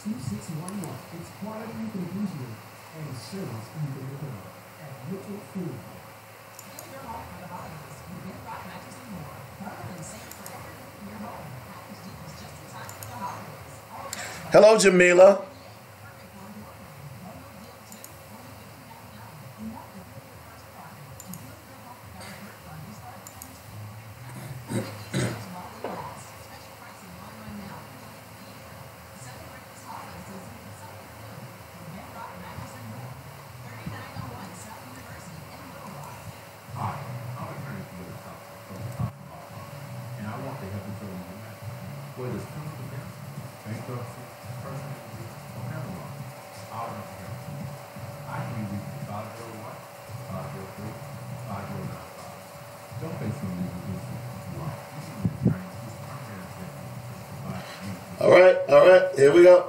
It's quality you can appreciate and service you can look at Mitchell Food. Build your home for the holidays with bedrock mattress and more. Permanently safe for everything in your home. Package deals just in time for the holidays. Hello, Jamila. All right, here we go.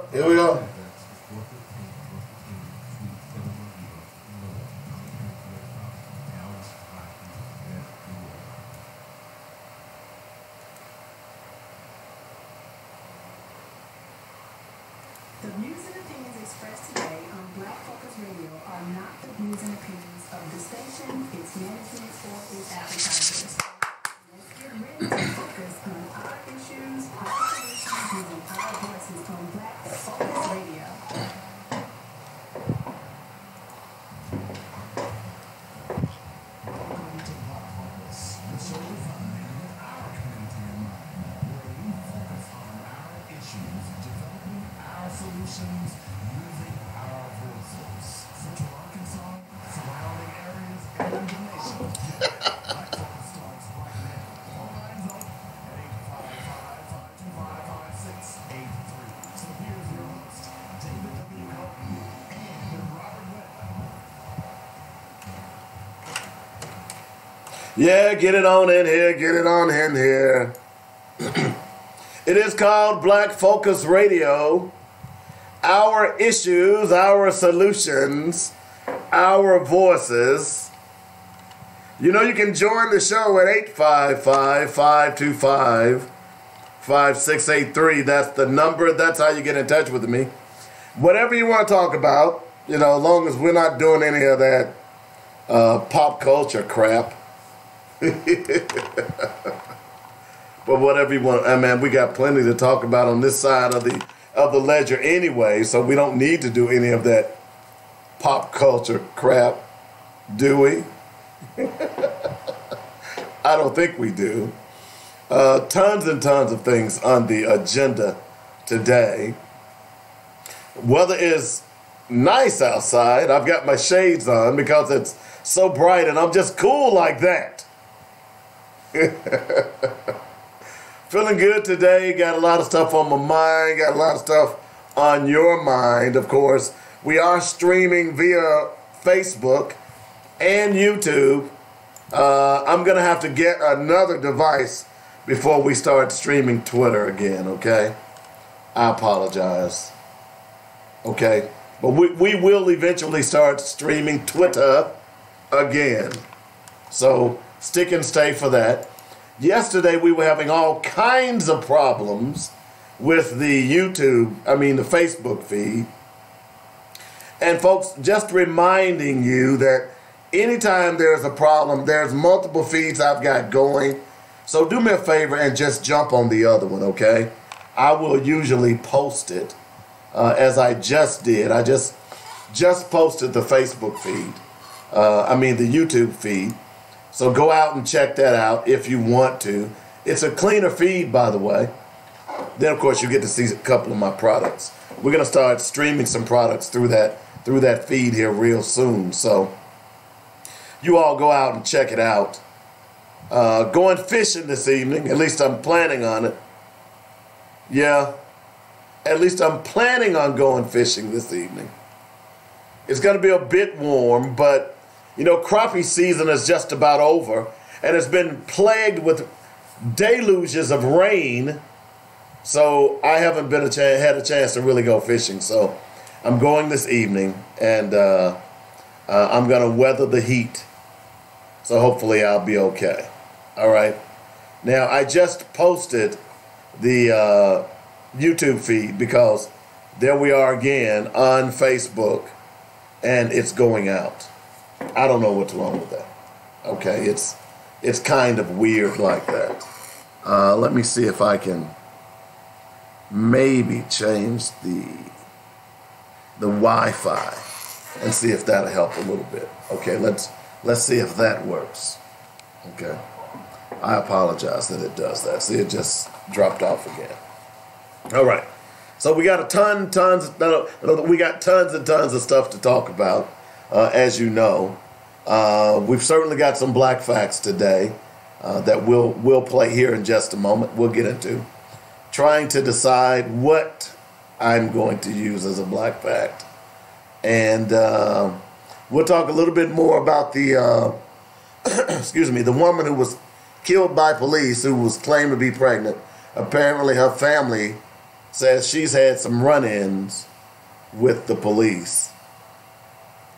The views and opinions expressed today on Black Focus Radio are not the views and opinions of the station, its management, or its advertisers. Let's get ready to focus on our issues, our solutions, using our voices on Black Focus Radio. Welcome to Black Focus, the show defined our community in mind, where we focus on our issues, developing our solutions, using our voices. Central Arkansas, surrounding areas, and the nation. Black Focus starts right now. Phone lines open at 855-525-5683. So here's your host, David W. Hilton and Robert Webb. Yeah, get it on in here. It is called Black Focus Radio. Our issues, our solutions, our voices. You know, you can join the show at 855-525-5683. That's the number. That's how you get in touch with me. Whatever you want to talk about, you know, as long as we're not doing any of that pop culture crap. But whatever you want, we got plenty to talk about on this side of the ledger anyway, so we don't need to do any of that pop culture crap, do we? I don't think we do. Tons and tons of things on the agenda today. Weather is nice outside. I've got my shades on because it's so bright and I'm just cool like that. Feeling good today. Got a lot of stuff on my mind. Got a lot of stuff on your mind, of course. We are streaming via Facebook and YouTube. I'm going to have to get another device before we start streaming Twitter again, okay? I apologize. Okay? But we will eventually start streaming Twitter again. So stick and stay for that. Yesterday we were having all kinds of problems with the the Facebook feed. And folks, just reminding you that anytime there's a problem, there's multiple feeds I've got going. So do me a favor and just jump on the other one, okay? I will usually post it as I just did. I just posted the Facebook feed. The YouTube feed. So go out and check that out if you want to. It's a cleaner feed, by the way. Then, of course, you get to see a couple of my products. We're going to start streaming some products through that feed here real soon. So you all go out and check it out. Going fishing this evening. At least I'm planning on it. Yeah. At least I'm planning on going fishing this evening. It's going to be a bit warm, but you know, crappie season is just about over, and it's been plagued with deluges of rain, so I haven't had a chance to really go fishing. So I'm going this evening, and I'm going to weather the heat, so hopefully I'll be okay. All right. Now, I just posted the YouTube feed because there we are again on Facebook, and it's going out. I don't know what's wrong with that. Okay, it's kind of weird like that. Let me see if I can maybe change the Wi-Fi and see if that'll help a little bit. Okay, let's see if that works. Okay, I apologize that it does that. See, it just dropped off again. All right, so we got tons and tons of stuff to talk about, as you know. We've certainly got some black facts today that we'll play here in just a moment. We'll get into trying to decide what I'm going to use as a black fact. And we'll talk a little bit more about the, excuse me, the woman who was killed by police who was claimed to be pregnant. Apparently her family says she's had some run-ins with the police.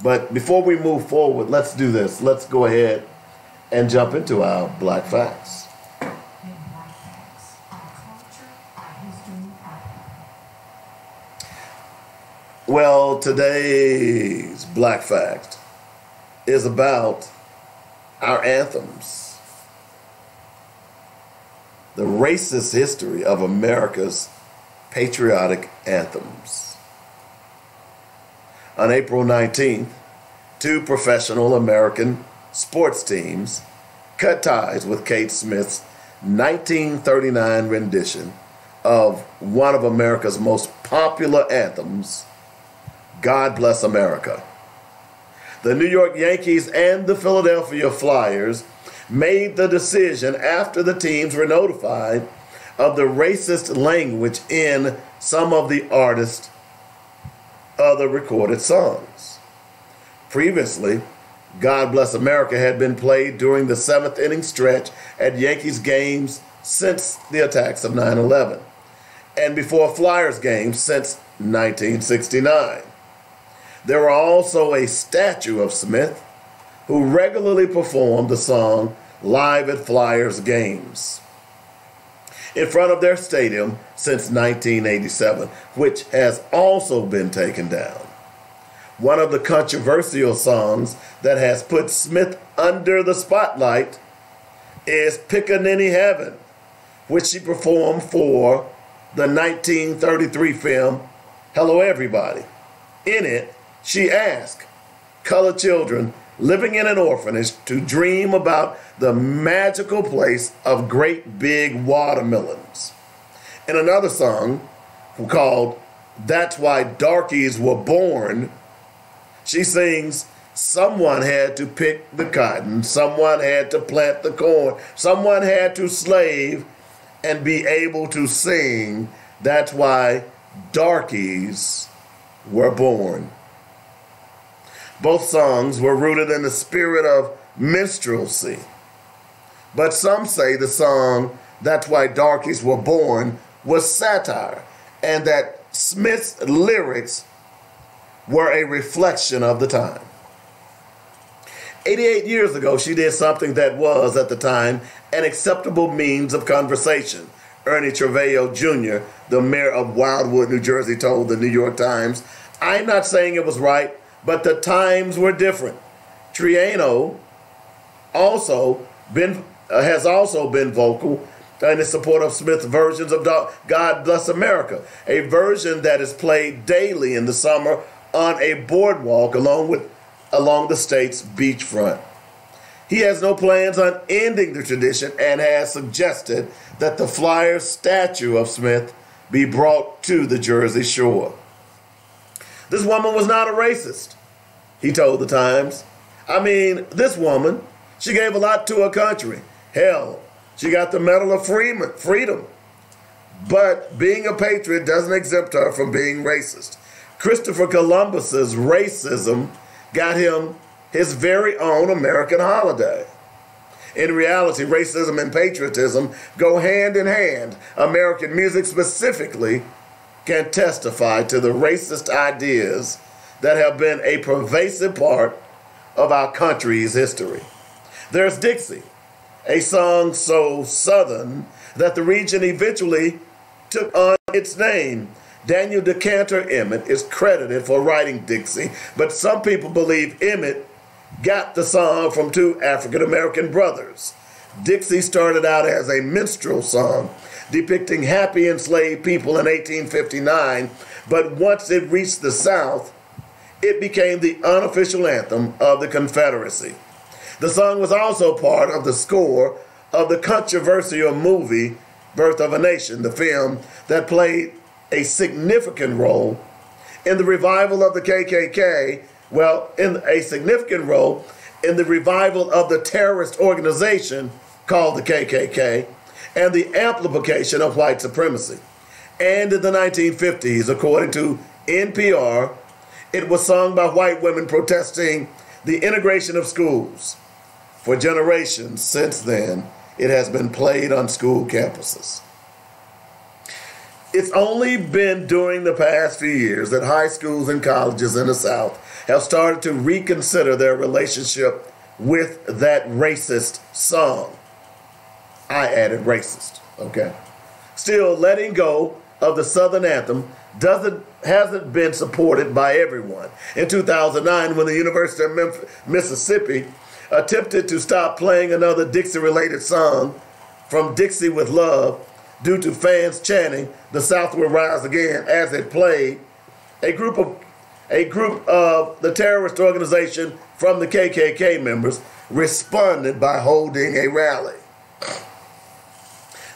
But before we move forward, let's do this. Let's go ahead and jump into our black facts. Well, today's black fact is about our anthems. The racist history of America's patriotic anthems. On April 19th, 2 professional American sports teams cut ties with Kate Smith's 1939 rendition of one of America's most popular anthems, God Bless America. The New York Yankees and the Philadelphia Flyers made the decision after the teams were notified of the racist language in some of the artists' other recorded songs. Previously, God Bless America had been played during the 7th inning stretch at Yankees games since the attacks of 9/11, and before Flyers games since 1969. There were also a statue of Smith, who regularly performed the song live at Flyers games in front of their stadium since 1987, which has also been taken down. One of the controversial songs that has put Smith under the spotlight is Pickaninny Heaven, which she performed for the 1933 film Hello Everybody. In it, she asked colored children living in an orphanage to dream about the magical place of great big watermelons. In another song called That's Why Darkies Were Born, she sings, someone had to pick the cotton, someone had to plant the corn, someone had to slave and be able to sing. That's why darkies were born. Both songs were rooted in the spirit of minstrelsy. But some say the song, That's Why Darkies Were Born, was satire, and that Smith's lyrics were a reflection of the time. 88 years ago, she did something that was, at the time, an acceptable means of conversation. Ernie Trevelyan Jr., the mayor of Wildwood, New Jersey, told the New York Times, I'm not saying it was right, but the times were different. Triano has also been vocal in support of Smith's versions of God Bless America, a version that is played daily in the summer on a boardwalk along the state's beachfront. He has no plans on ending the tradition and has suggested that the Flyers statue of Smith be brought to the Jersey Shore. This woman was not a racist, he told the Times. I mean, this woman, she gave a lot to her country. Hell, she got the Medal of Freedom. But being a patriot doesn't exempt her from being racist. Christopher Columbus's racism got him his very own American holiday. In reality, racism and patriotism go hand in hand. American music specifically can testify to the racist ideas that have been a pervasive part of our country's history. There's Dixie, a song so Southern that the region eventually took on its name. Daniel Decanter Emmett is credited for writing Dixie, but some people believe Emmett got the song from two African-American brothers. Dixie started out as a minstrel song depicting happy enslaved people in 1859, but once it reached the South, it became the unofficial anthem of the Confederacy. The song was also part of the score of the controversial movie Birth of a Nation, the film that played a significant role in the revival of the KKK, in a significant role in the revival of the terrorist organization called the KKK and the amplification of white supremacy. And in the 1950s, according to NPR, it was sung by white women protesting the integration of schools. For generations since then, it has been played on school campuses. It's only been during the past few years that high schools and colleges in the South have started to reconsider their relationship with that racist song. I added racist, okay? Still, letting go of the Southern anthem hasn't been supported by everyone. In 2009, when the University of Mississippi attempted to stop playing another Dixie-related song from Dixie with Love due to fans chanting "The South Will Rise Again" as it played, a group of the terrorist organization from the KKK members responded by holding a rally.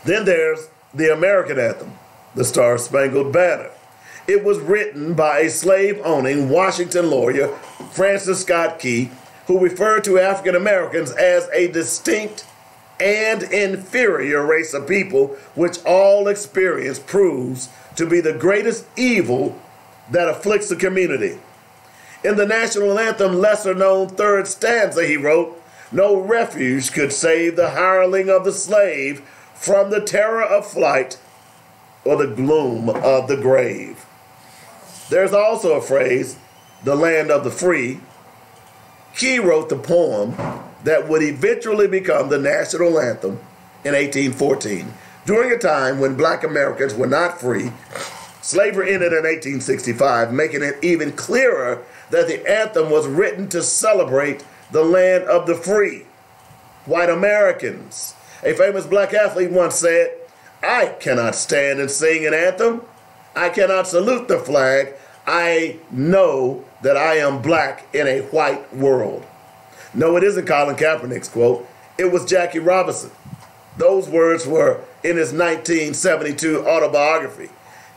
Then there's the American anthem, the Star-Spangled Banner. It was written by a slave-owning Washington lawyer, Francis Scott Key, who referred to African Americans as a distinct and inferior race of people, which all experience proves to be the greatest evil that afflicts the community. In the national anthem, lesser-known third stanza, he wrote, "No refuge could save the hireling of the slave from the terror of flight or the gloom of the grave." There's also a phrase, "the land of the free." Key wrote the poem that would eventually become the national anthem in 1814. During a time when black Americans were not free, slavery ended in 1865, making it even clearer that the anthem was written to celebrate the land of the free, white Americans. A famous black athlete once said, "I cannot stand and sing an anthem. I cannot salute the flag. I know that I am black in a white world." No, it isn't Colin Kaepernick's quote. It was Jackie Robinson. Those words were in his 1972 autobiography.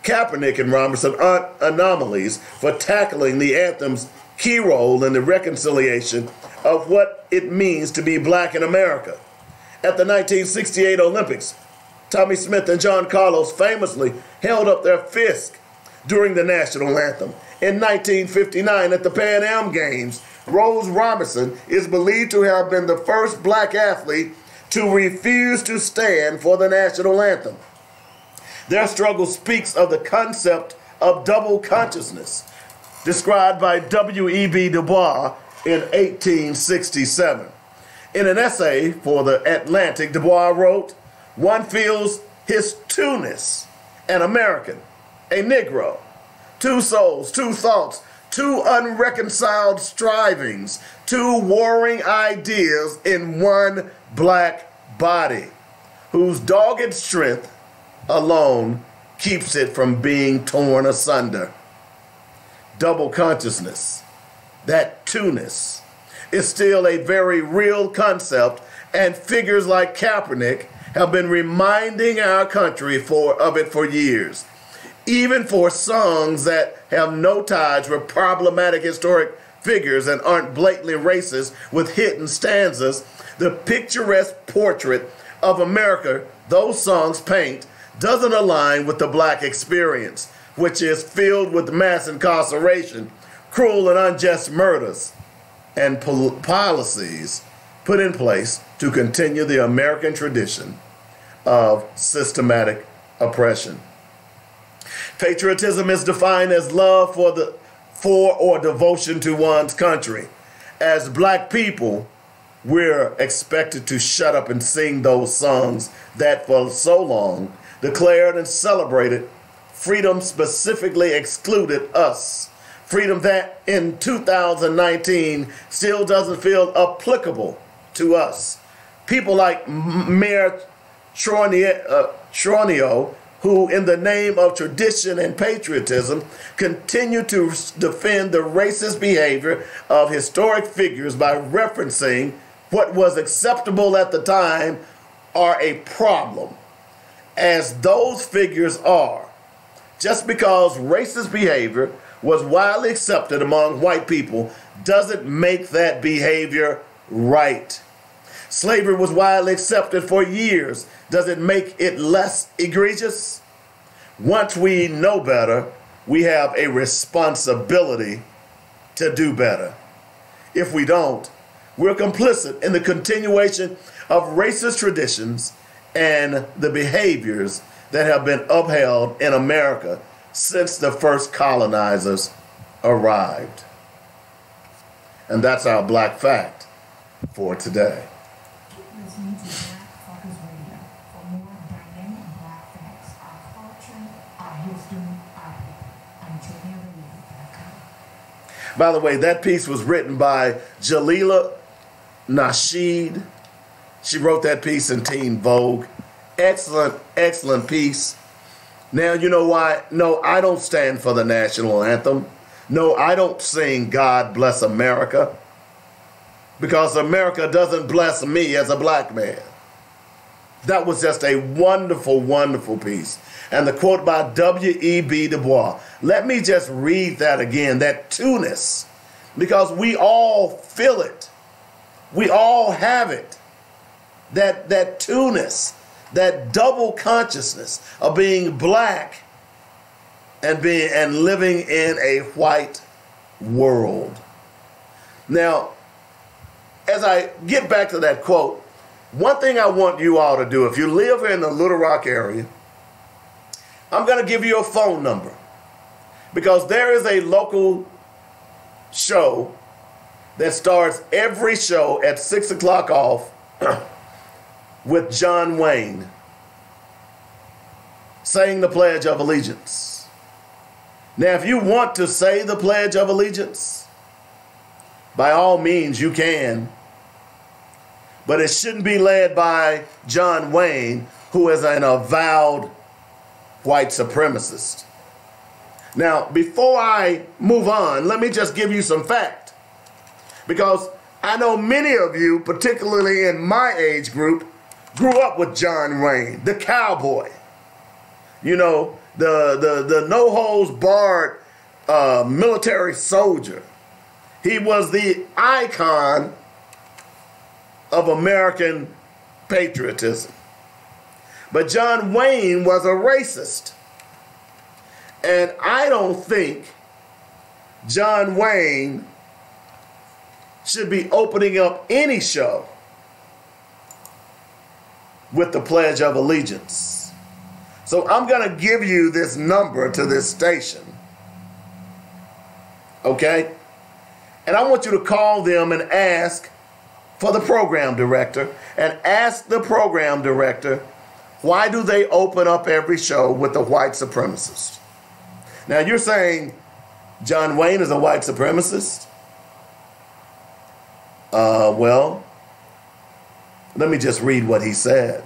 Kaepernick and Roberson aren't anomalies for tackling the anthem's key role in the reconciliation of what it means to be black in America. At the 1968 Olympics, Tommy Smith and John Carlos famously held up their fist during the national anthem. In 1959 at the Pan Am Games, Rose Robertson is believed to have been the first black athlete to refuse to stand for the national anthem. Their struggle speaks of the concept of double consciousness, described by W.E.B. Du Bois in 1867. In an essay for The Atlantic, Du Bois wrote, "One feels his two-ness, an American, a Negro, two souls, two thoughts, two unreconciled strivings, two warring ideas in one black body, whose dogged strength alone keeps it from being torn asunder." Double consciousness, that two-ness, is still a very real concept, and figures like Kaepernick have been reminding our country of it for years. Even for songs that have no ties with problematic historic figures and aren't blatantly racist with hidden stanzas, the picturesque portrait of America those songs paint doesn't align with the black experience, which is filled with mass incarceration, cruel and unjust murders, and policies put in place to continue the American tradition of systematic oppression. Patriotism is defined as love for or devotion to one's country. As black people, we're expected to shut up and sing those songs that for so long declared and celebrated freedom specifically excluded us. Freedom that in 2019 still doesn't feel applicable to us. People like Mayor Tronio, who in the name of tradition and patriotism continue to defend the racist behavior of historic figures by referencing what was acceptable at the time, are a problem, as those figures are. Just because racist behavior was widely accepted among white people doesn't make that behavior right. Slavery was widely accepted for years. Does it make it less egregious? Once we know better, we have a responsibility to do better. If we don't, we're complicit in the continuation of racist traditions and the behaviors that have been upheld in America since the first colonizers arrived. And that's our Black Fact for today. Keep listening to Black Focus Radio for more dynamic Black facts, our culture, our history, our people. I'm JoannaRadio.com. By the way, that piece was written by Jalila Nasheed. She wrote that piece in Teen Vogue. Excellent, excellent piece. Now, you know why? No, I don't stand for the national anthem. No, I don't sing God Bless America, because America doesn't bless me as a black man. That was just a wonderful, wonderful piece. And the quote by W.E.B. Du Bois. Let me just read that again, that two-ness, because we all feel it. We all have it. That two-ness, that double consciousness of being black and living in a white world. Now, as I get back to that quote, one thing I want you all to do, if you live in the Little Rock area, I'm going to give you a phone number, because there is a local show that starts every show at 6 o'clock off with John Wayne saying the Pledge of Allegiance. Now, if you want to say the Pledge of Allegiance, by all means you can, but it shouldn't be led by John Wayne, who is an avowed white supremacist. Now, before I move on, let me just give you some fact, because I know many of you, particularly in my age group, grew up with John Wayne, the cowboy. You know, the no-holds-barred military soldier. He was the icon of American patriotism. But John Wayne was a racist. And I don't think John Wayne should be opening up any show with the Pledge of Allegiance. So I'm going to give you this number to this station. Okay? And I want you to call them and ask for the program director, and ask the program director, why do they open up every show with the white supremacist? Now you're saying John Wayne is a white supremacist? Well, let me just read what he said.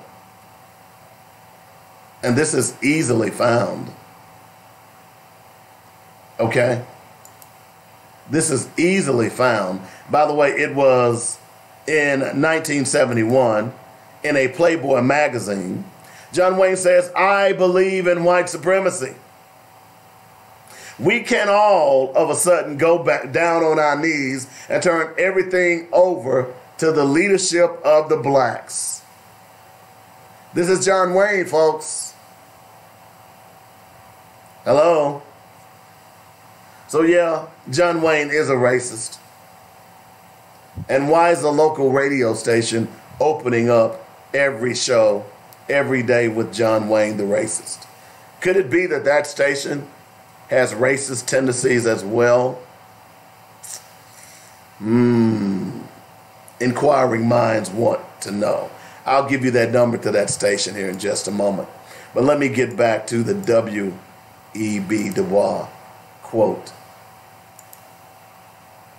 And this is easily found. Okay? This is easily found. By the way, it was in 1971 in a Playboy magazine. John Wayne says, I believe in white supremacy. We can all of a sudden go back down on our knees and turn everything over to the leadership of the blacks. This is John Wayne, folks. Hello? So yeah, John Wayne is a racist. And why is the local radio station opening up every show, every day with John Wayne the racist? Could it be that that station has racist tendencies as well? Inquiring minds want to know. I'll give you that number to that station here in just a moment. But let me get back to the E.B. Du Bois, quote,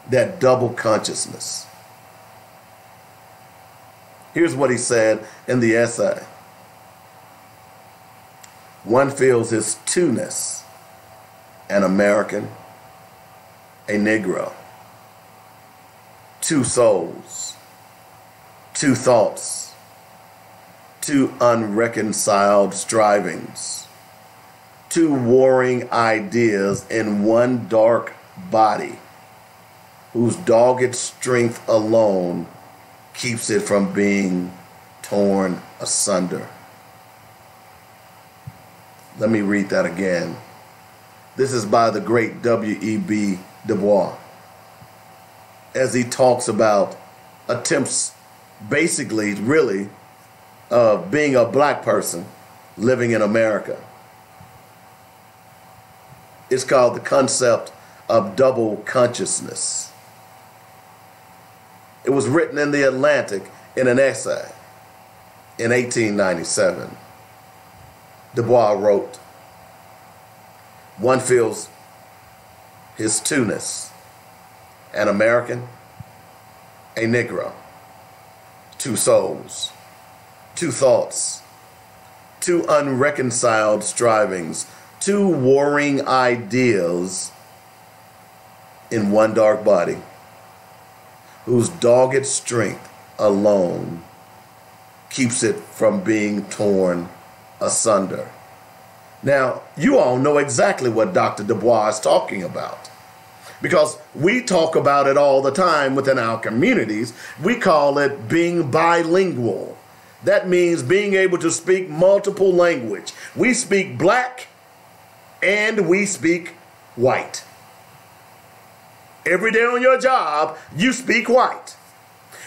that double consciousness. Here's what he said in the essay. One feels his two-ness, an American, a Negro, two souls, two thoughts, two unreconciled strivings, two warring ideas in one dark body, whose dogged strength alone keeps it from being torn asunder. Let me read that again. This is by the great W.E.B. Du Bois, as he talks about attempts, basically, really, of being a black person living in America. It's called the concept of double consciousness. It was written in the Atlantic in an essay in 1897. Du Bois wrote, one feels his two-ness, an American, a Negro, two souls, two thoughts, two unreconciled strivings, two warring ideas in one dark body, whose dogged strength alone keeps it from being torn asunder. Now, you all know exactly what Dr. Du Bois is talking about, because we talk about it all the time within our communities. We call it being bilingual. That means being able to speak multiple language. We speak black and we speak white. Every day on your job, you speak white.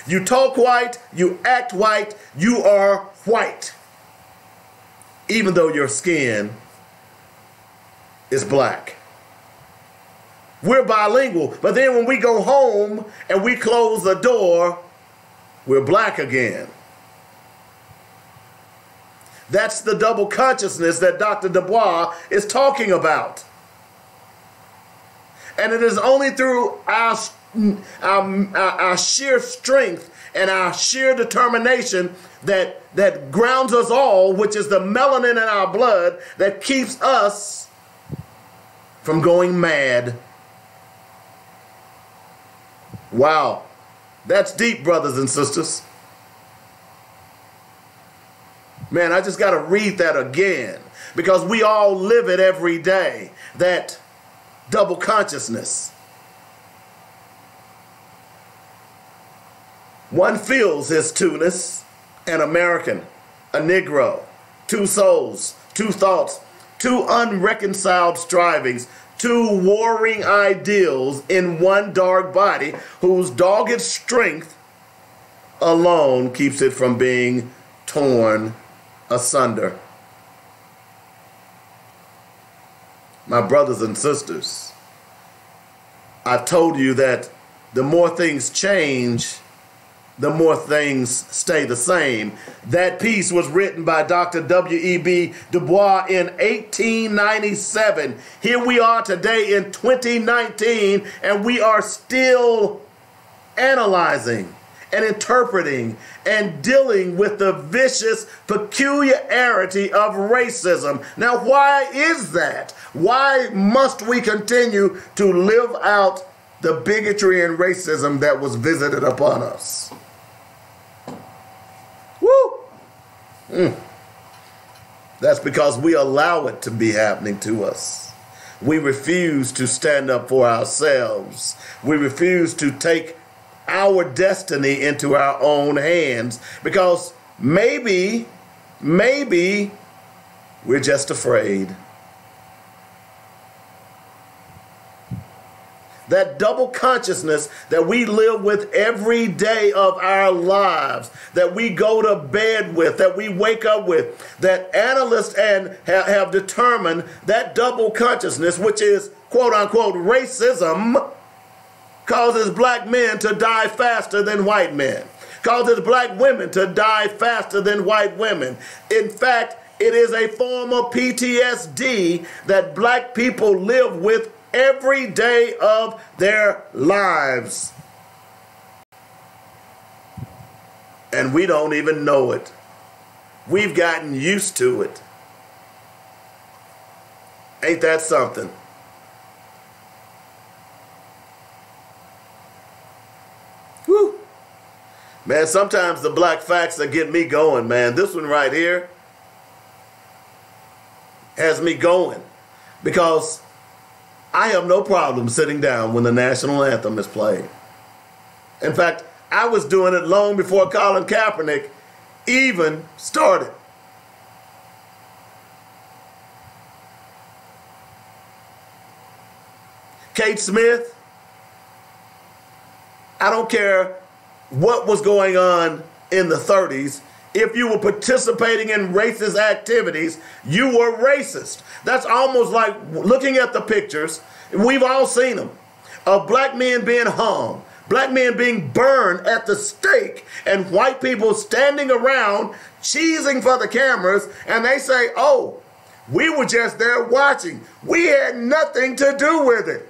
You talk white, you act white, you are white, even though your skin is black. We're bilingual, but then when we go home and we close the door, we're black again. That's the double consciousness that Dr. Du Bois is talking about. And it is only through our sheer strength and our sheer determination that grounds us all, which is the melanin in our blood, that keeps us from going mad. Wow, that's deep, brothers and sisters. Man, I just got to read that again, because we all live it every day, that double consciousness. One feels his two-ness, an American, a Negro, two souls, two thoughts, two unreconciled strivings, two warring ideals in one dark body, whose dogged strength alone keeps it from being torn asunder. My brothers and sisters, I told you that the more things change, the more things stay the same. That piece was written by Dr. W.E.B. Du Bois in 1897. Here we are today in 2019, and we are still analyzing and interpreting and dealing with the vicious peculiarity of racism. Now, why is that? Why must we continue to live out the bigotry and racism that was visited upon us? Woo! That's because we allow it to be happening to us. We refuse to stand up for ourselves. We refuse to take our destiny into our own hands, because maybe we're just afraid. That double consciousness that we live with every day of our lives, that we go to bed with, that we wake up with, that analysts have determined that double consciousness, which is quote unquote racism, causes black men to die faster than white men, causes black women to die faster than white women. In fact, It is a form of PTSD that black people live with every day of their lives. And we don't even know it. We've gotten used to it. Ain't that something? Whew. Man, sometimes the black facts that get me going, man. This one right here has me going because I have no problem sitting down when the national anthem is played. In fact, I was doing it long before Colin Kaepernick even started. Kate Smith, I don't care what was going on in the 30s. If you were participating in racist activities, you were racist. That's almost like looking at the pictures, we've all seen them, of black men being hung, black men being burned at the stake, and white people standing around cheesing for the cameras, and they say, oh, we were just there watching. We had nothing to do with it.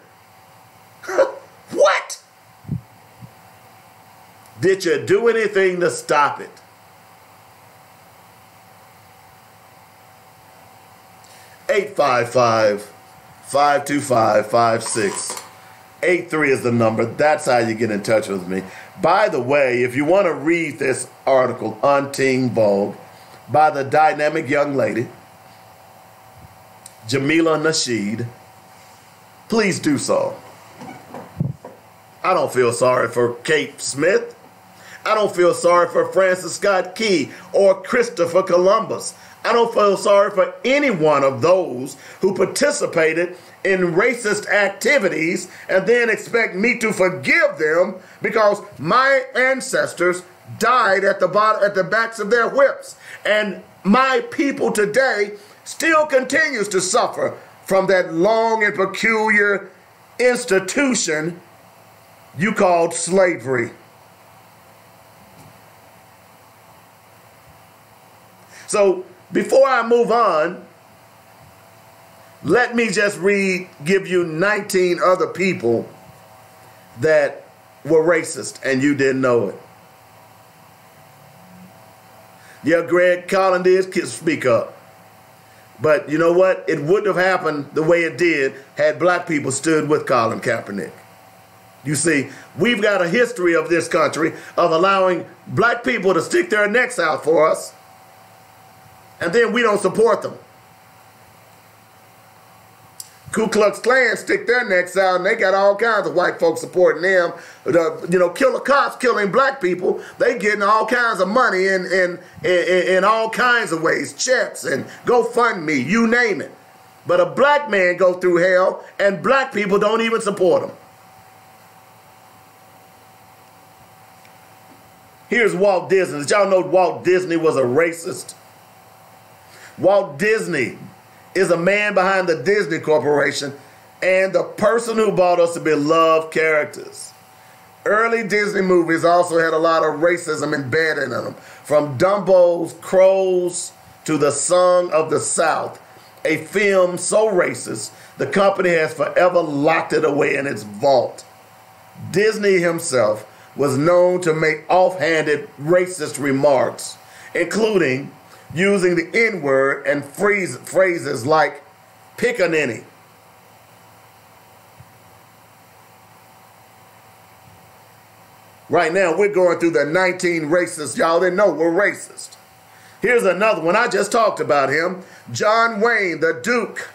What? Did you do anything to stop it? (855-525-5683) is the number. That's how you get in touch with me. By the way, if you want to read this article on Teen Vogue by the dynamic young lady, Jamila Nasheed, please do so. I don't feel sorry for Kate Smith. I don't feel sorry for Francis Scott Key or Christopher Columbus. I don't feel sorry for any one of those who participated in racist activities and then expect me to forgive them because my ancestors died at the backs of their whips. And my people today still continues to suffer from that long and peculiar institution you called slavery. So before I move on, let me just give you 19 other people that were racist and you didn't know it. Yeah, Greg Collin did speak up. But you know what? It wouldn't have happened the way it did had black people stood with Colin Kaepernick. You see, we've got a history of this country of allowing black people to stick their necks out for us, and then we don't support them. Ku Klux Klan stick their necks out, and they got all kinds of white folks supporting them. Killer cops killing black people, they getting all kinds of money in all kinds of ways, checks and GoFundMe, you name it. But a black man go through hell, and black people don't even support him. Here's Walt Disney. Did y'all know Walt Disney was a racist? Walt Disney is a man behind the Disney Corporation and the person who brought us to beloved characters. Early Disney movies also had a lot of racism embedded in them. From Dumbo's Crows to The Song of the South, a film so racist, the company has forever locked it away in its vault. Disney himself was known to make offhanded racist remarks, including using the N-word and phrases like pickaninny. Right now, we're going through the 19 racists y'all didn't know were racist. Here's another one. I just talked about him. John Wayne, the Duke.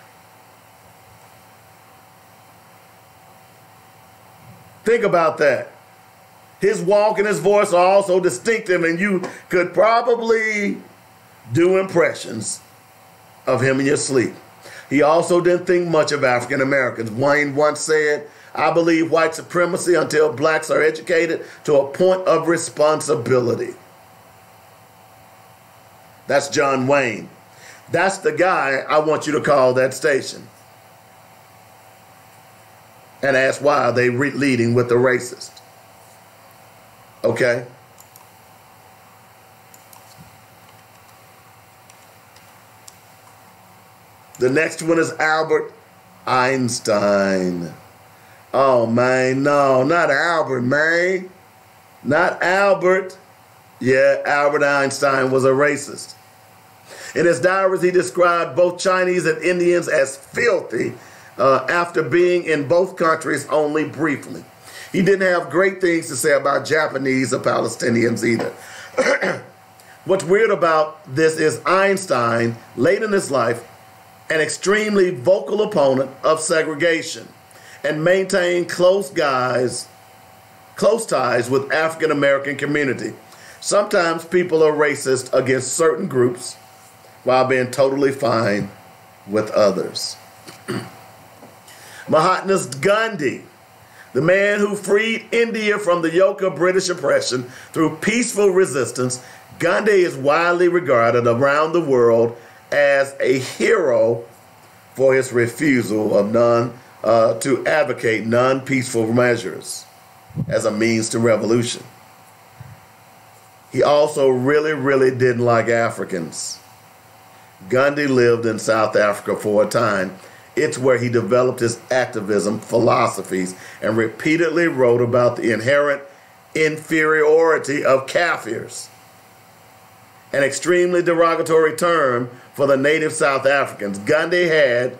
Think about that. His walk and his voice are also distinctive, and you could probably do impressions of him in your sleep. He also didn't think much of African Americans. Wayne once said, "I believe white supremacy until blacks are educated to a point of responsibility." That's John Wayne. That's the guy I want you to call that station and ask why are they leading with the racist. Okay? The next one is Albert Einstein. Oh, man, no, not Albert, man. Not Albert. Yeah, Albert Einstein was a racist. In his diaries, he described both Chinese and Indians as filthy after being in both countries only briefly. He didn't have great things to say about Japanese or Palestinians either. What's weird about this is Einstein, late in his life, an extremely vocal opponent of segregation, and maintained close ties with African American community. Sometimes people are racist against certain groups while being totally fine with others. Mahatma Gandhi, the man who freed India from the yoke of British oppression through peaceful resistance. Gandhi is widely regarded around the world as a hero for his refusal of to advocate non-peaceful measures as a means to revolution. He also really didn't like Africans. Gandhi lived in South Africa for a time. It's where he developed his activism philosophies and repeatedly wrote about the inherent inferiority of Kafirs, an extremely derogatory term for the native South Africans. Gandhi had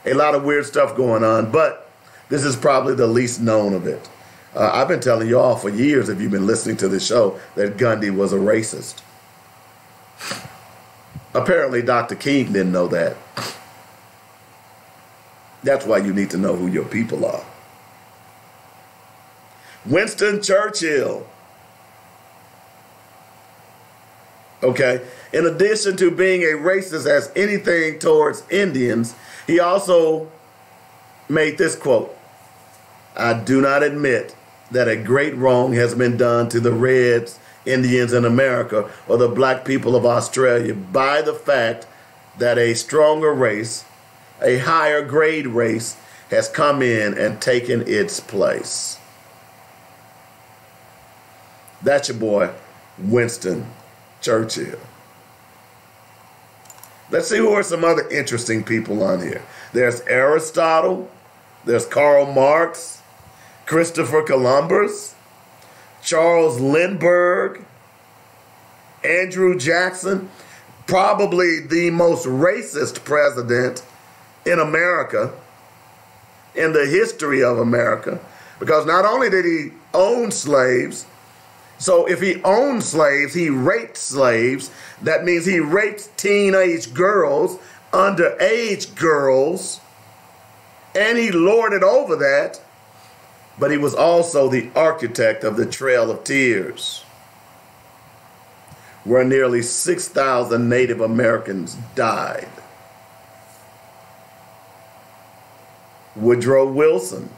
a lot of weird stuff going on, but this is probably the least known of it. I've been telling you all for years, if you've been listening to this show, that Gandhi was a racist. Apparently, Dr. King didn't know that. That's why you need to know who your people are. Winston Churchill. Okay. In addition to being a racist as anything towards Indians, he also made this quote: "I do not admit that a great wrong has been done to the Reds, Indians in America, or the black people of Australia by the fact that a stronger race, a higher grade race, has come in and taken its place." That's your boy, Winston Churchill. Let's see who are some other interesting people on here. There's Aristotle, there's Karl Marx, Christopher Columbus, Charles Lindbergh, Andrew Jackson, probably the most racist president in America, in the history of America, because not only did he own slaves, so if he owned slaves, he raped slaves. That means he raped teenage girls, underage girls, and he lorded over that. But he was also the architect of the Trail of Tears, where nearly 6,000 Native Americans died. Woodrow Wilson.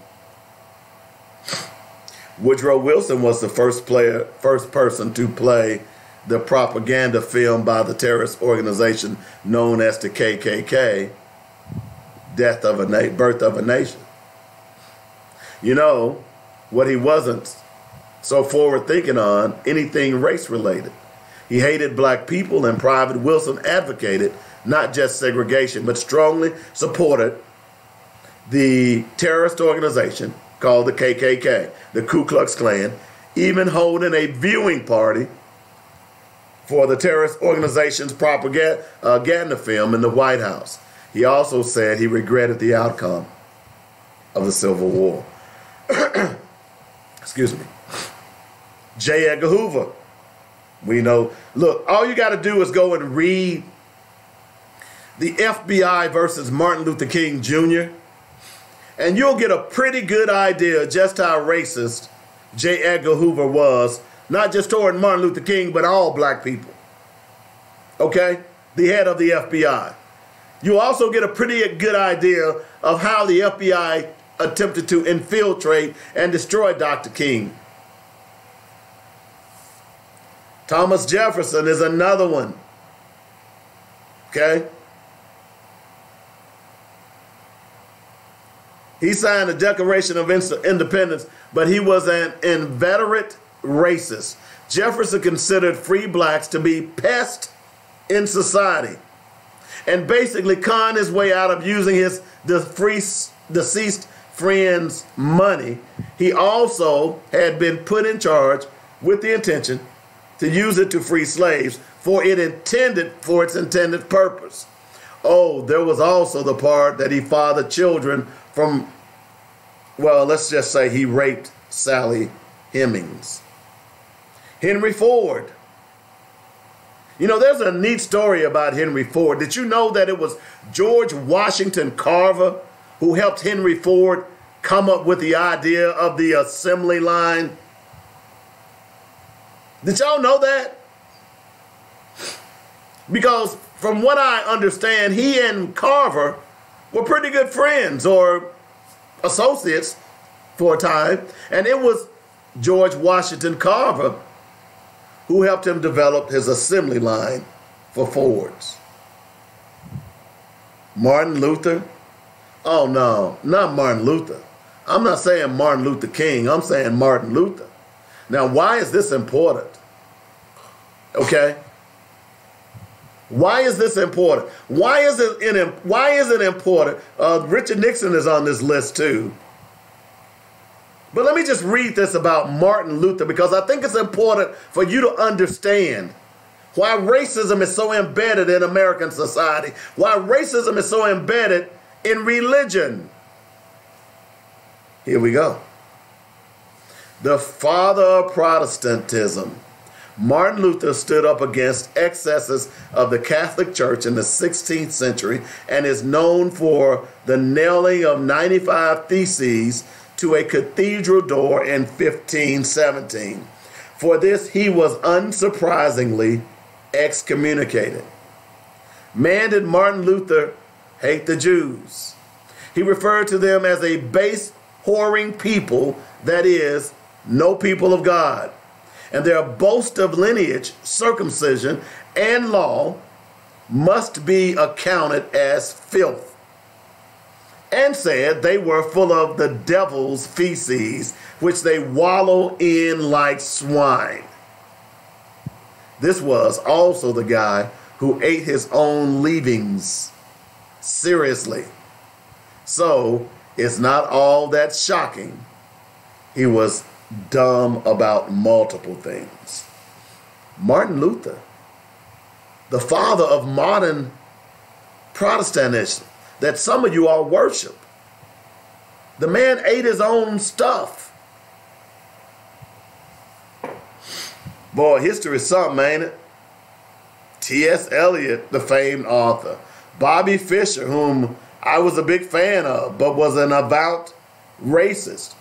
Woodrow Wilson was the first person to play the propaganda film by the terrorist organization known as the KKK, Birth of a Nation. You know, what he wasn't so forward-thinking on, anything race-related. He hated black people, and Private Wilson advocated not just segregation, but strongly supported the terrorist organization called the KKK, the Ku Klux Klan, even holding a viewing party for the terrorist organization's propaganda film in the White House. He also said he regretted the outcome of the Civil War. Excuse me. J. Edgar Hoover. We know, look, all you got to do is go and read the FBI versus Martin Luther King Jr., and you'll get a pretty good idea just how racist J. Edgar Hoover was, not just toward Martin Luther King, but all black people. Okay? The head of the FBI. You also get a pretty good idea of how the FBI attempted to infiltrate and destroy Dr. King. Thomas Jefferson is another one. Okay? He signed the Declaration of Independence, but he was an inveterate racist. Jefferson considered free blacks to be pests in society and basically con his way out of using his deceased friend's money. He also had been put in charge with the intention to use it to free slaves for its intended purpose. Oh, there was also the part that he fathered children from, well, let's just say he raped Sally Hemings. Henry Ford. You know, there's a neat story about Henry Ford. Did you know that it was George Washington Carver who helped Henry Ford come up with the idea of the assembly line? Did y'all know that? Because from what I understand, he and Carver were pretty good friends or associates for a time. And it was George Washington Carver who helped him develop his assembly line for Fords. Martin Luther? Oh, no, not Martin Luther. I'm not saying Martin Luther King. I'm saying Martin Luther. Now, why is this important? Okay? Why is this important? Why is it important? Richard Nixon is on this list too. But let me just read this about Martin Luther, because I think it's important for you to understand why racism is so embedded in American society, why racism is so embedded in religion. Here we go. The father of Protestantism. Martin Luther stood up against excesses of the Catholic Church in the 16th century and is known for the nailing of 95 theses to a cathedral door in 1517. For this, he was unsurprisingly excommunicated. Man, did Martin Luther hate the Jews. He referred to them as a base, whoring people, that is, no people of God. And their boast of lineage, circumcision, and law must be accounted as filth. And said they were full of the devil's feces, which they wallow in like swine. This was also the guy who ate his own leavings. Seriously. So it's not all that shocking. He was dumb about multiple things. Martin Luther, the father of modern Protestantism that some of you all worship. The man ate his own stuff. Boy, history is something, ain't it? T.S. Eliot, the famed author. Bobby Fischer, whom I was a big fan of, but was an avowed racist.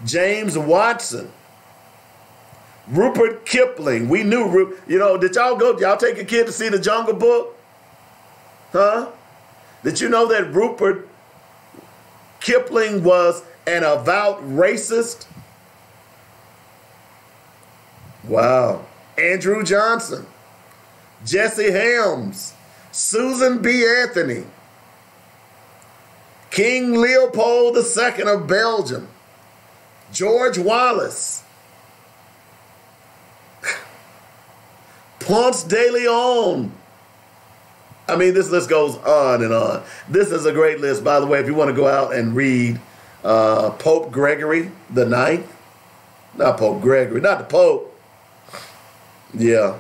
James Watson. Rupert Kipling. We knew, did y'all take a kid to see the Jungle Book? Huh? Did you know that Rupert Kipling was an avowed racist? Wow. Andrew Johnson. Jesse Helms. Susan B. Anthony. King Leopold II of Belgium. George Wallace. Ponce de Leon. I mean, this list goes on and on. This is a great list, by the way, if you want to go out and read Pope Gregory the Ninth. Not Pope Gregory, not the Pope. Yeah.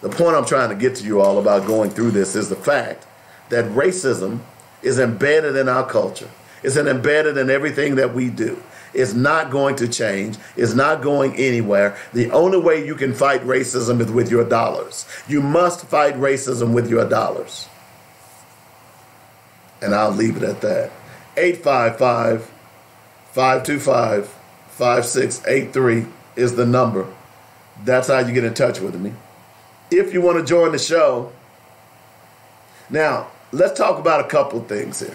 The point I'm trying to get to you all about going through this is the fact that racism is embedded in our culture. It's embedded in everything that we do. It's not going to change. It's not going anywhere. The only way you can fight racism is with your dollars. You must fight racism with your dollars. And I'll leave it at that. 855-525-5683 is the number. That's how you get in touch with me. If you want to join the show. Now, let's talk about a couple of things here.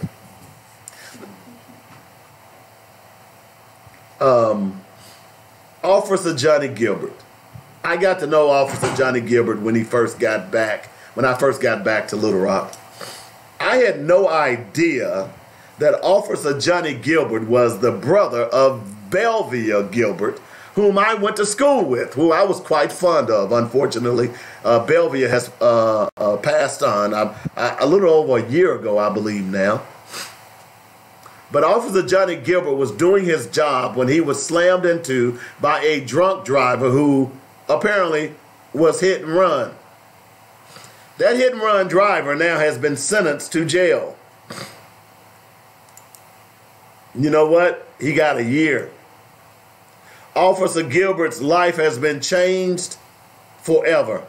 Officer Johnny Gilbert. I got to know Officer Johnny Gilbert when I first got back to Little Rock. I had no idea that Officer Johnny Gilbert was the brother of Belvia Gilbert, whom I went to school with, who I was quite fond of. Unfortunately, Bellevue has passed on a little over a year ago, I believe now. But Officer Johnny Gilbert was doing his job when he was slammed into by a drunk driver who apparently was hit and run. That hit and run driver now has been sentenced to jail. You know what? He got a year. Officer Gilbert's life has been changed forever.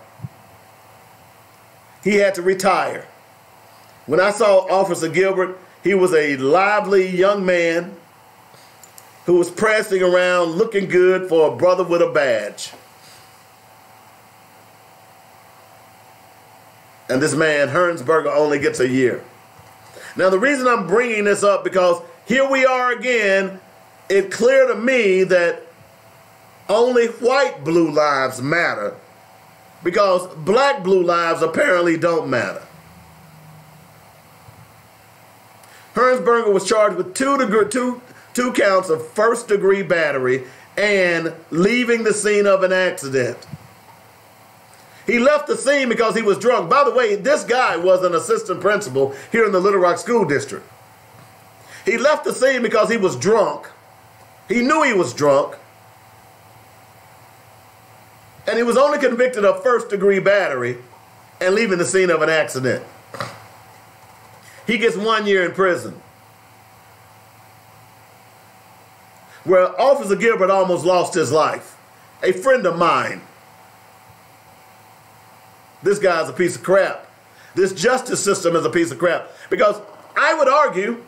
He had to retire. When I saw Officer Gilbert, he was a lively young man who was prancing around looking good for a brother with a badge. And this man, Hernsberger, only gets a year. Now, the reason I'm bringing this up, because here we are again, it's clear to me that only white blue lives matter, because black blue lives apparently don't matter. Hernsberger was charged with two counts of first-degree battery and leaving the scene of an accident. He left the scene because he was drunk. By the way, this guy was an assistant principal here in the Little Rock School District. He left the scene because he was drunk. He knew he was drunk. And he was only convicted of first-degree battery and leaving the scene of an accident. He gets 1 year in prison. Where Officer Gilbert almost lost his life. A friend of mine. This guy's a piece of crap. This justice system is a piece of crap. Because I would argue,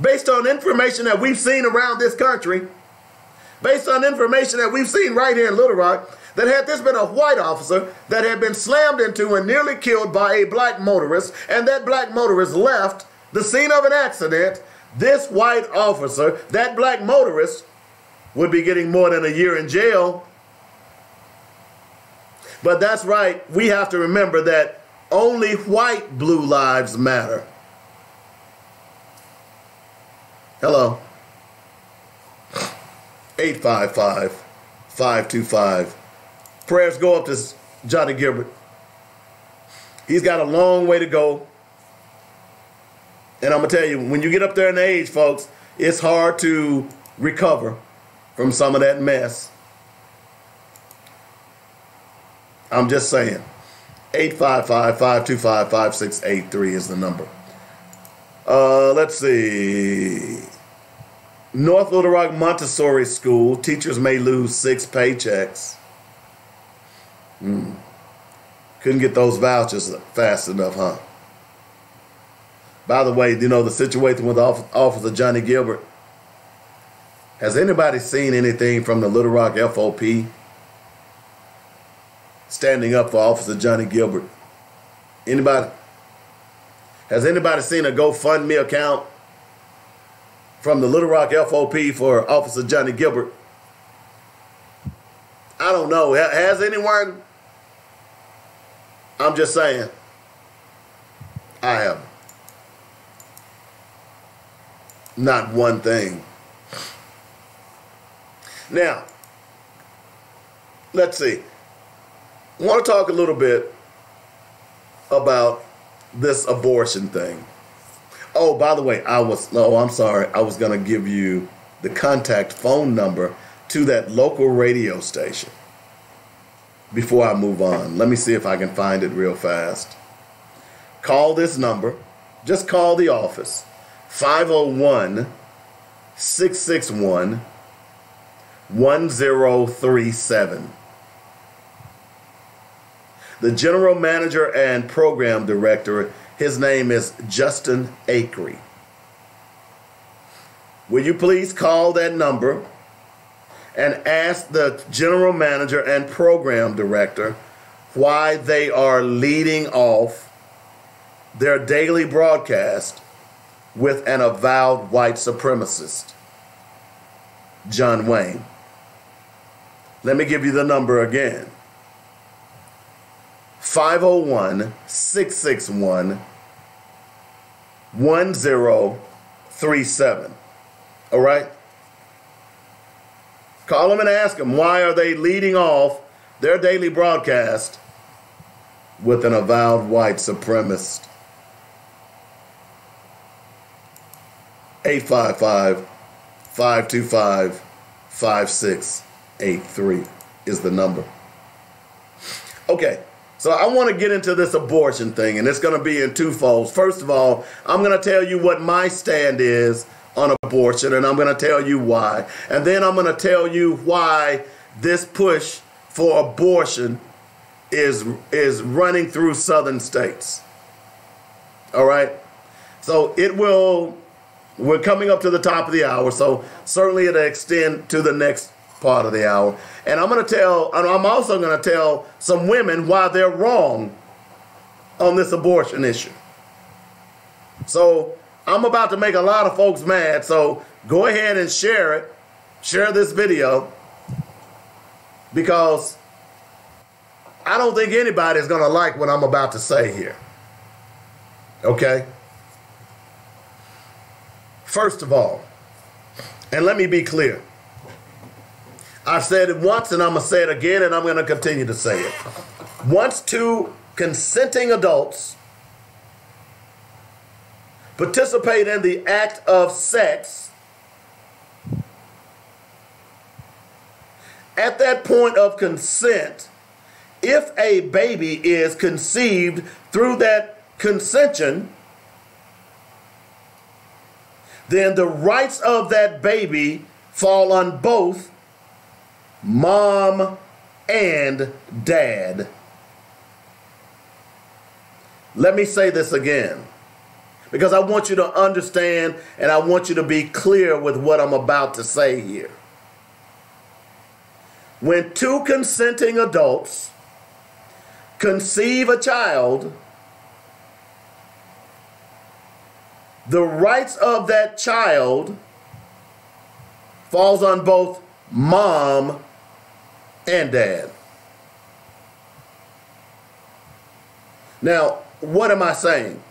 based on information that we've seen around this country, based on information that we've seen right here in Little Rock, that had this been a white officer that had been slammed into and nearly killed by a black motorist, and that black motorist left the scene of an accident, this white officer, that black motorist, would be getting more than a year in jail. But that's right, we have to remember that only white blue lives matter. Hello. 855-525. Prayers go up to Johnny Gilbert. He's got a long way to go. And I'm going to tell you, when you get up there in age, folks, it's hard to recover from some of that mess. I'm just saying. 855-525-5683 is the number. Let's see. North Little Rock Montessori School. Teachers may lose 6 paychecks. Couldn't get those vouchers fast enough, huh? By the way, you know, the situation with Officer Johnny Gilbert. Has anybody seen anything from the Little Rock FOP standing up for Officer Johnny Gilbert? Anybody? Has anybody seen a GoFundMe account from the Little Rock FOP for Officer Johnny Gilbert? I don't know. Has anyone? I'm just saying. I haven't. Not one thing. Now, let's see. I want to talk a little bit about this abortion thing. Oh, by the way, I'm sorry. I was going to give you the contact phone number to that local radio station before I move on. Let me see if I can find it real fast. Call this number. Just call the office. 501-661-1037. The general manager and program director, his name is Justin Acree. Will you please call that number and ask the general manager and program director why they are leading off their daily broadcast with an avowed white supremacist, John Wayne. Let me give you the number again. 501-661-1037. All right? Call them and ask them, why are they leading off their daily broadcast with an avowed white supremacist? 855-525-5683 is the number. Okay, so I want to get into this abortion thing, and it's going to be in two folds. First of all, I'm going to tell you what my stand is on abortion, and I'm going to tell you why. And then I'm going to tell you why this push for abortion is running through southern states. All right? So we're coming up to the top of the hour, so certainly it'll extend to the next part of the hour. And I'm also going to tell some women why they're wrong on this abortion issue. So I'm about to make a lot of folks mad, so go ahead and share it. Share this video, because I don't think anybody's going to like what I'm about to say here. Okay? First of all, and let me be clear. I've said it once, and I'm going to say it again, and I'm going to continue to say it. Once two consenting adults participate in the act of sex, at that point of consent, if a baby is conceived through that consension, then the rights of that baby fall on both mom and dad. Let me say this again, because I want you to understand and I want you to be clear with what I'm about to say here. When two consenting adults conceive a child, the rights of that child falls on both mom and dad. Now, what am I saying?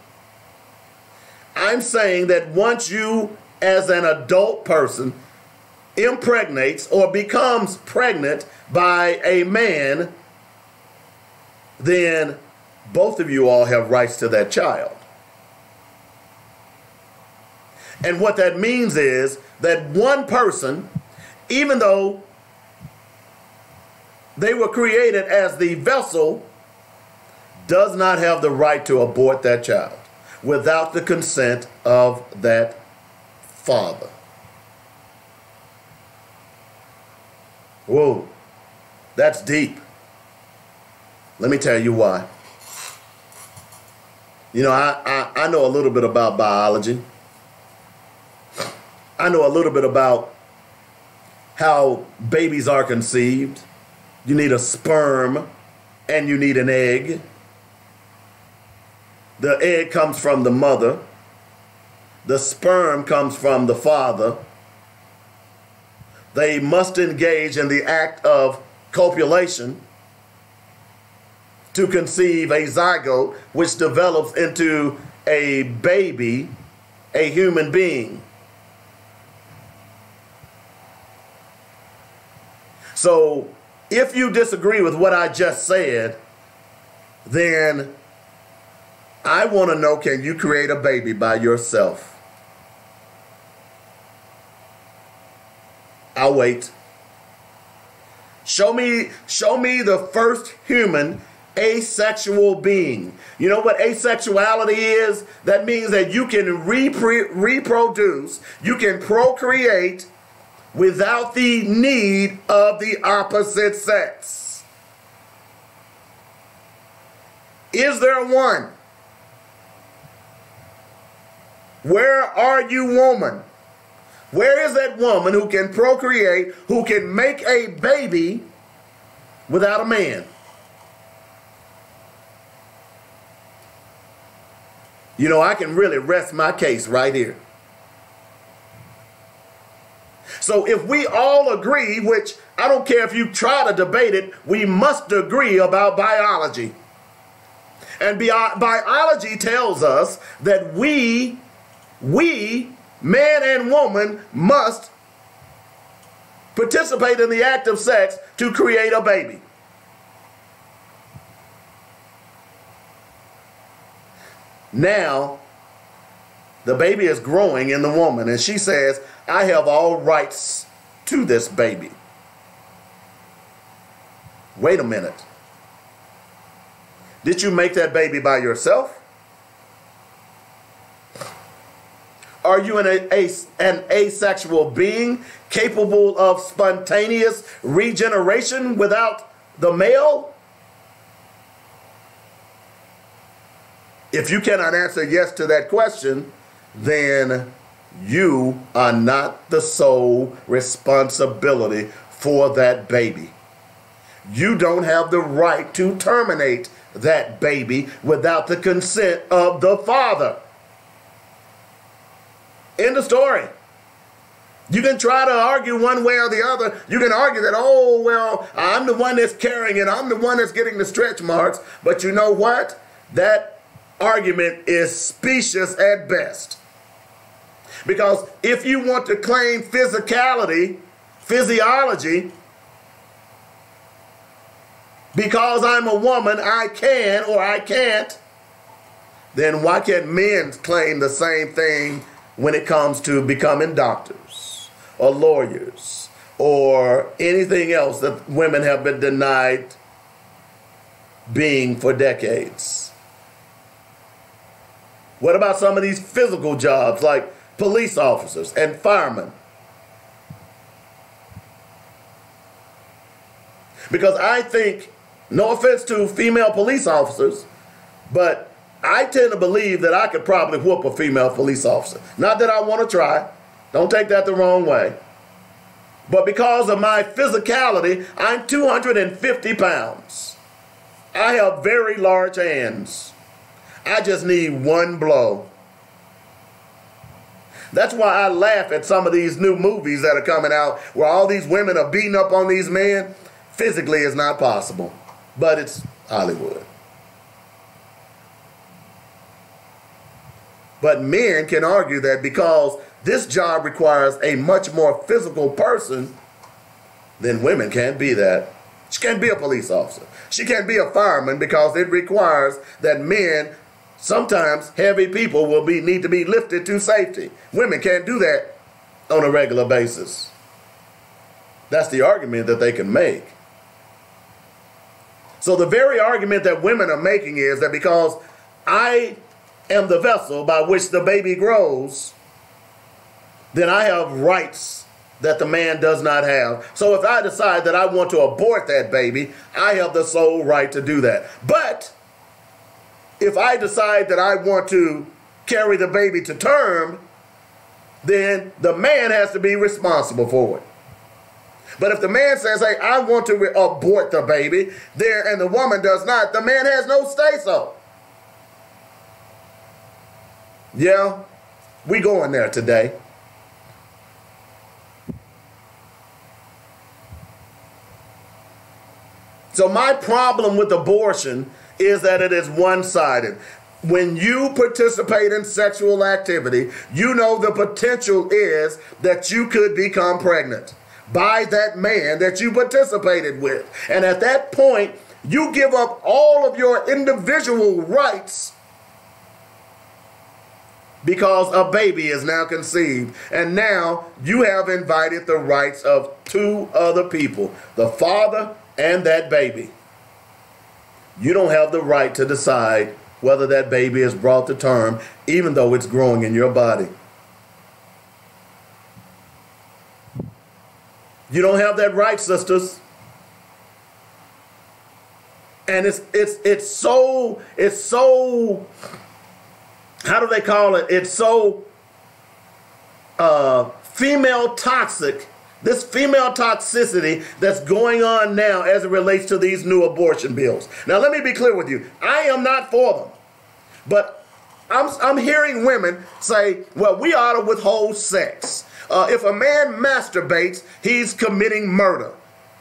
I'm saying that once you, as an adult person, impregnates or becomes pregnant by a man, then both of you all have rights to that child. And what that means is that one person, even though they were created as the vessel, does not have the right to abort that child without the consent of that father. Whoa, that's deep. Let me tell you why. You know, I know a little bit about biology. I know a little bit about how babies are conceived. You need a sperm and you need an egg. The egg comes from the mother. The sperm comes from the father. They must engage in the act of copulation to conceive a zygote, which develops into a baby, a human being. So if you disagree with what I just said, then I want to know, can you create a baby by yourself? I'll wait. Show me the first human asexual being. You know what asexuality is? That means that you can reproduce, you can procreate without the need of the opposite sex. Is there one? Where are you, woman? Where is that woman who can procreate, who can make a baby without a man? You know, I can really rest my case right here. So if we all agree, which I don't care if you try to debate it, we must agree about biology. And biology tells us that we, man and woman, must participate in the act of sex to create a baby. Now, the baby is growing in the woman, and she says, I have all rights to this baby. Wait a minute. Did you make that baby by yourself? Are you an asexual being capable of spontaneous regeneration without the male? If you cannot answer yes to that question, then you are not the sole responsibility for that baby. You don't have the right to terminate that baby without the consent of the father. End of story. You can try to argue one way or the other. You can argue that, oh, well, I'm the one that's carrying it. I'm the one that's getting the stretch marks. But you know what? That argument is specious at best. Because if you want to claim physicality, physiology, because I'm a woman, I can or I can't, then why can't men claim the same thing when it comes to becoming doctors or lawyers or anything else that women have been denied being for decades? What about some of these physical jobs like police officers and firemen? Because I think, no offense to female police officers, but I tend to believe that I could probably whoop a female police officer. Not that I want to try. Don't take that the wrong way. But because of my physicality, I'm 250 pounds. I have very large hands. I just need one blow. That's why I laugh at some of these new movies that are coming out where all these women are beating up on these men. Physically, it's not possible, but it's Hollywood. But men can argue that because this job requires a much more physical person, then women can't be that. She can't be a police officer. She can't be a fireman because it requires that men, sometimes heavy people, will need to be lifted to safety. Women can't do that on a regular basis. That's the argument that they can make. So the very argument that women are making is that because I am the vessel by which the baby grows, then I have rights that the man does not have. So if I decide that I want to abort that baby, I have the sole right to do that. But if I decide that I want to carry the baby to term, then the man has to be responsible for it. But if the man says, hey, I want to abort the baby, and the woman does not, the man has no say-so. Yeah, we going there today. So my problem with abortion is that it is one-sided. When you participate in sexual activity, you know the potential is that you could become pregnant by that man that you participated with. And at that point, you give up all of your individual rights because a baby is now conceived. And now you have invited the rights of two other people, the father and that baby. You don't have the right to decide whether that baby is brought to term, even though it's growing in your body. You don't have that right, sisters. And it's so, how do they call it? It's so female toxic, this female toxicity that's going on now as it relates to these new abortion bills. Now, let me be clear with you. I am not for them. But I'm hearing women say, well, we ought to withhold sex. If a man masturbates, he's committing murder.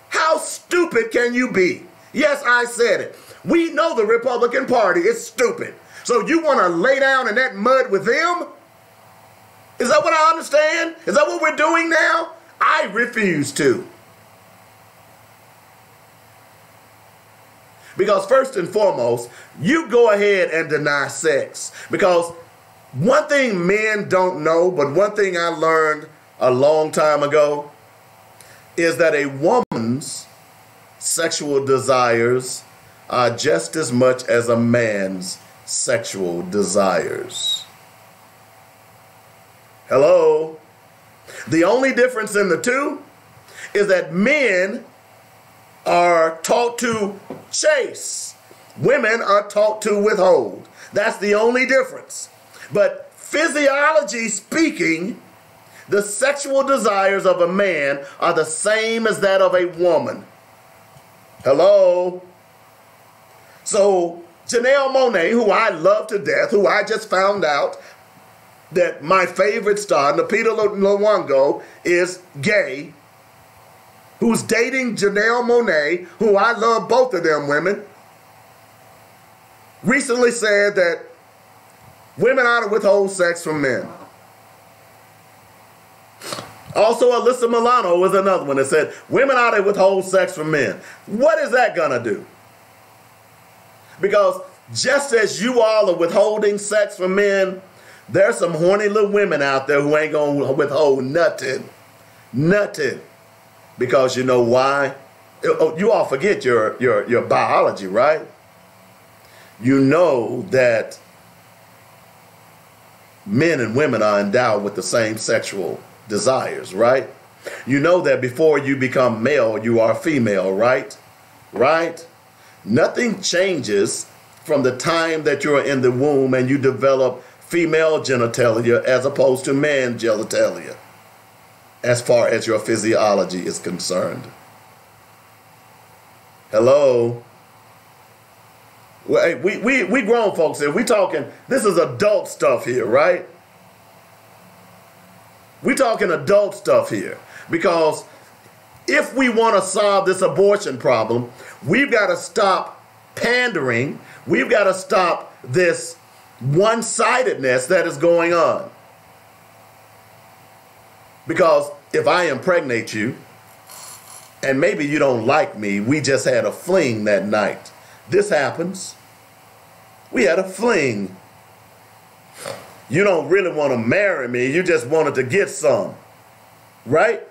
How stupid can you be? Yes, I said it. We know the Republican Party is stupid. So you want to lay down in that mud with them? Is that what I understand? Is that what we're doing now? I refuse to. Because first and foremost, you go ahead and deny sex. Because one thing men don't know, but one thing I learned a long time ago, is that a woman's sexual desires are just as much as a man's sexual desires. Hello? The only difference in the two is that men are taught to chase. Women are taught to withhold. That's the only difference. But physiology speaking, the sexual desires of a man are the same as that of a woman. Hello? So Janelle Monáe, who I love to death, who I just found out that my favorite star, Lupita Nyong'o, is gay, who's dating Janelle Monáe, who I love both of them women, recently said that women ought to withhold sex from men. Also, Alyssa Milano was another one that said women ought to withhold sex from men. What is that going to do? Because just as you all are withholding sex from men, there's some horny little women out there who ain't going to withhold nothing. Nothing. Because you know why? You all forget your biology, right? You know that men and women are endowed with the same sexual desires, right? You know that before you become male, you are female, right? Right? Nothing changes from the time that you're in the womb and you develop female genitalia as opposed to man genitalia, as far as your physiology is concerned. Hello? Well, we grown folks here. We talking, this is adult stuff here, right? We talking adult stuff here. Because if we want to solve this abortion problem, we've got to stop pandering. We've got to stop this one-sidedness that is going on. Because if I impregnate you, and maybe you don't like me, we just had a fling that night. This happens. We had a fling. You don't really want to marry me. You just wanted to get some. Right?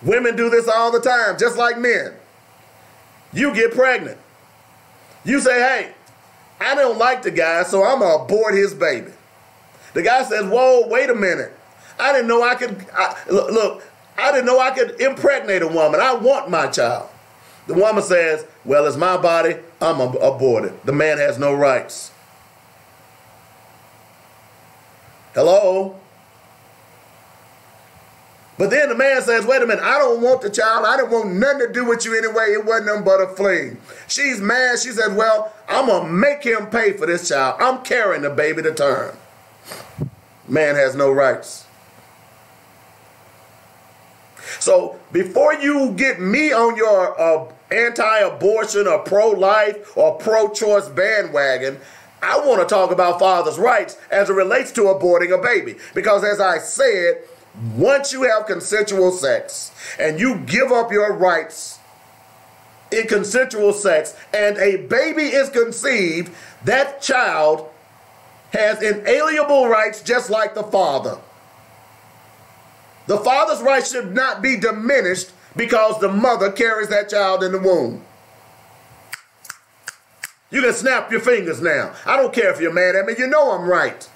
Women do this all the time, just like men. You get pregnant. You say, hey, I don't like the guy, so I'm going to abort his baby. The guy says, whoa, wait a minute. I didn't know I could, I didn't know I could impregnate a woman. I want my child. The woman says, well, it's my body. I'm going to abort it. The man has no rights. Hello? But then the man says, wait a minute, I don't want the child. I didn't want nothing to do with you anyway. It wasn't nothing but a fling. She's mad. She said, well, I'm going to make him pay for this child. I'm carrying the baby to term. Man has no rights. So before you get me on your anti-abortion or pro-life or pro-choice bandwagon, I want to talk about fathers' rights as it relates to aborting a baby. Because as I said, once you have consensual sex and you give up your rights in consensual sex and a baby is conceived, that child has inalienable rights just like the father. The father's rights should not be diminished because the mother carries that child in the womb. You can snap your fingers now. I don't care if you're mad at me. You know I'm right.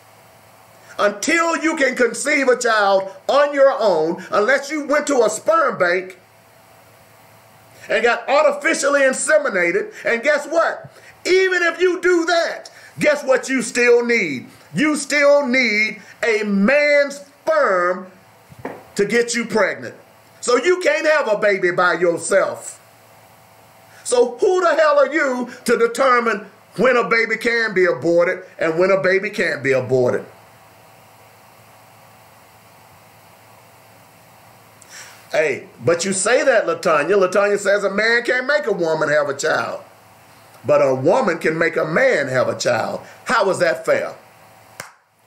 Until you can conceive a child on your own, unless you went to a sperm bank and got artificially inseminated, and guess what? Even if you do that, guess what you still need? You still need a man's sperm to get you pregnant. So you can't have a baby by yourself. So who the hell are you to determine when a baby can be aborted and when a baby can't be aborted? Hey, but you say that, LaTanya. LaTanya says a man can't make a woman have a child. But a woman can make a man have a child. How is that fair?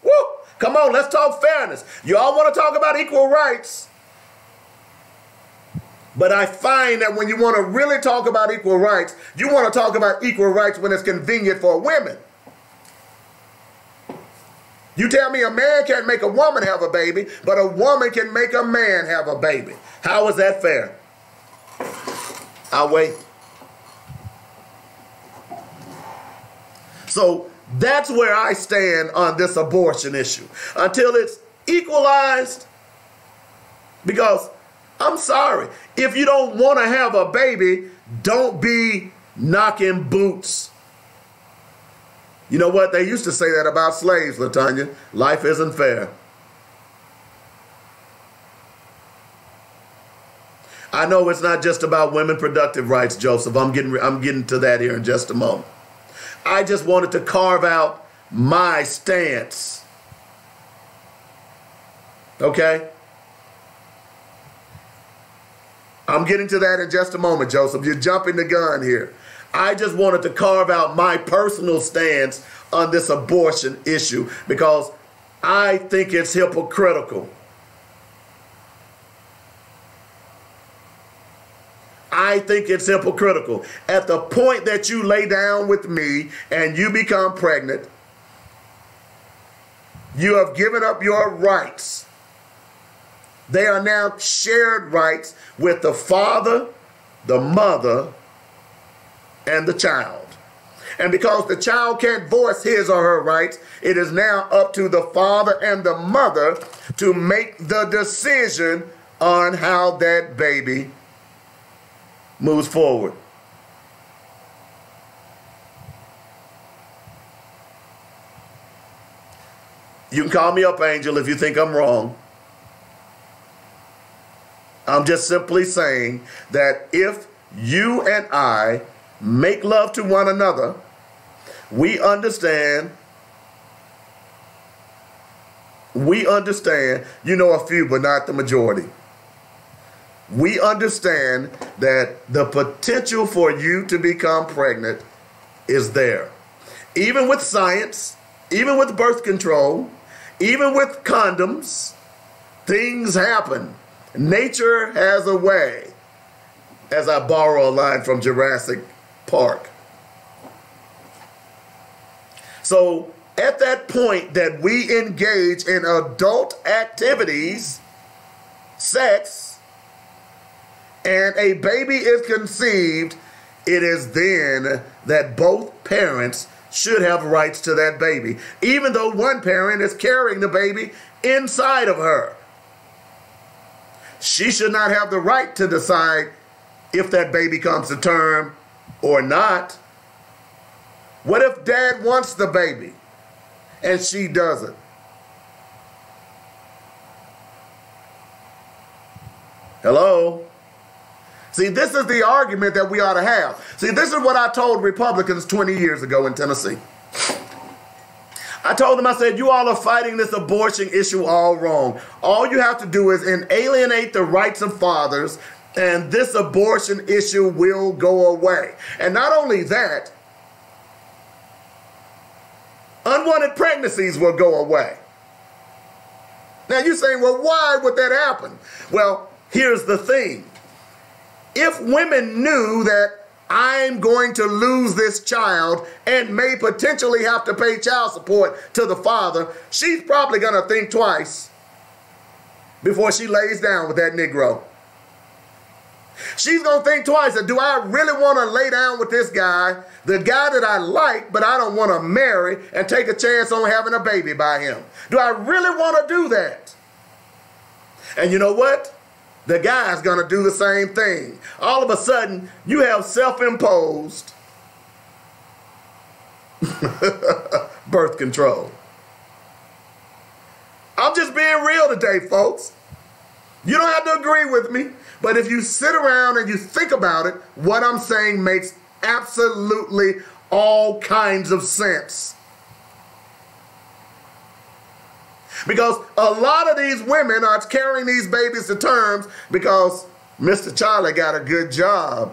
Woo! Come on, let's talk fairness. You all want to talk about equal rights. But I find that when you want to really talk about equal rights, you want to talk about equal rights when it's convenient for women. You tell me a man can't make a woman have a baby, but a woman can make a man have a baby. How is that fair? I'll wait. So that's where I stand on this abortion issue. Until it's equalized, because I'm sorry, if you don't want to have a baby, don't be knocking boots. You know what? They used to say that about slaves, LaTanya. Life isn't fair. I know it's not just about women productive rights, Joseph. I'm getting to that here in just a moment. I just wanted to carve out my stance. Okay? I'm getting to that in just a moment, Joseph. You're jumping the gun here. I just wanted to carve out my personal stance on this abortion issue because I think it's hypocritical. I think it's hypocritical. At the point that you lay down with me and you become pregnant, you have given up your rights. They are now shared rights with the father, the mother, and the child. And because the child can't voice his or her rights, it is now up to the father and the mother to make the decision on how that baby moves forward. You can call me up, Angel, if you think I'm wrong. I'm just simply saying that if you and I make love to one another, we understand, you know, a few, but not the majority. We understand that the potential for you to become pregnant is there. Even with science, even with birth control, even with condoms, things happen. Nature has a way, as I borrow a line from Jurassic Park. So at that point that we engage in adult activities, sex, and a baby is conceived, it is then that both parents should have rights to that baby, even though one parent is carrying the baby inside of her. She should not have the right to decide if that baby comes to term or not. What if dad wants the baby and she doesn't? Hello? See, this is the argument that we ought to have. See, this is what I told Republicans 20 years ago in Tennessee. I told them, I said, you all are fighting this abortion issue all wrong. All you have to do is alienate the rights of fathers, and this abortion issue will go away. And not only that, unwanted pregnancies will go away. Now you're saying, well, why would that happen? Well, here's the thing. If women knew that I'm going to lose this child and may potentially have to pay child support to the father, she's probably going to think twice before she lays down with that Negro. She's going to think twice. Do I really want to lay down with this guy, the guy that I like, but I don't want to marry and take a chance on having a baby by him? Do I really want to do that? And you know what? The guy's going to do the same thing. All of a sudden, you have self-imposed birth control. I'm just being real today, folks. You don't have to agree with me, but if you sit around and you think about it, what I'm saying makes absolutely all kinds of sense. Because a lot of these women are carrying these babies to terms because Mr. Charlie got a good job.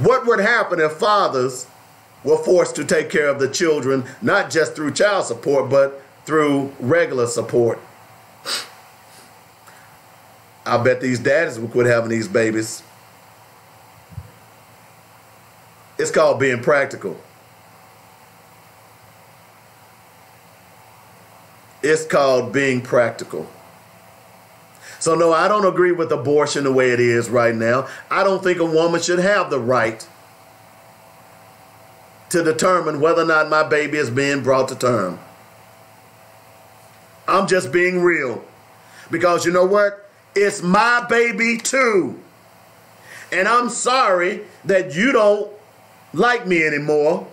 What would happen if fathers were forced to take care of the children, not just through child support, but through regular support? I bet these daddies will quit having these babies. It's called being practical. It's called being practical. So no, I don't agree with abortion the way it is right now. I don't think a woman should have the right to determine whether or not my baby is being brought to term. I'm just being real. Because you know what? It's my baby too. And I'm sorry that you don't like me anymore,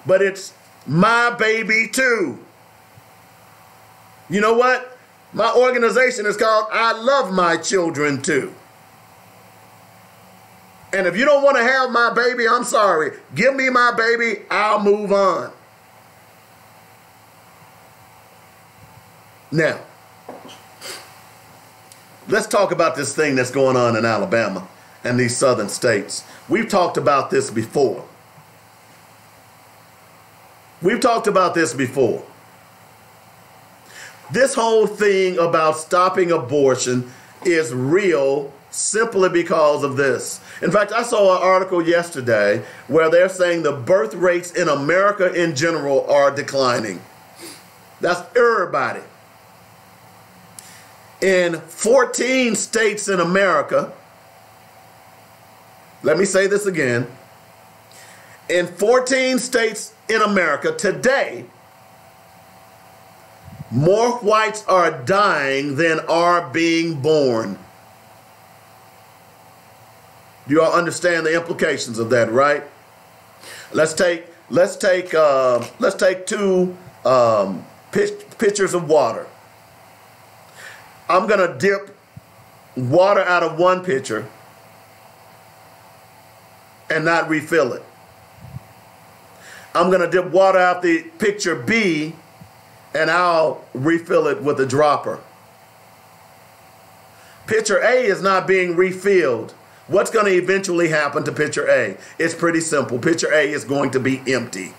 but it's my baby too. You know what? My organization is called I Love My Children Too. And if you don't want to have my baby, I'm sorry. Give me my baby, I'll move on. Now, let's talk about this thing that's going on in Alabama and these southern states. We've talked about this before. We've talked about this before. This whole thing about stopping abortion is real simply because of this. In fact, I saw an article yesterday where they're saying the birth rates in America in general are declining. That's everybody. In 14 states in America, let me say this again. In 14 states in America today, more whites are dying than are being born. Do you all understand the implications of that, right? Let's take two pitchers of water. I'm gonna dip water out of one pitcher and not refill it. I'm gonna dip water out the pitcher B and I'll refill it with a dropper. Pitcher A is not being refilled. What's going to eventually happen to pitcher A? It's pretty simple. Pitcher A is going to be empty.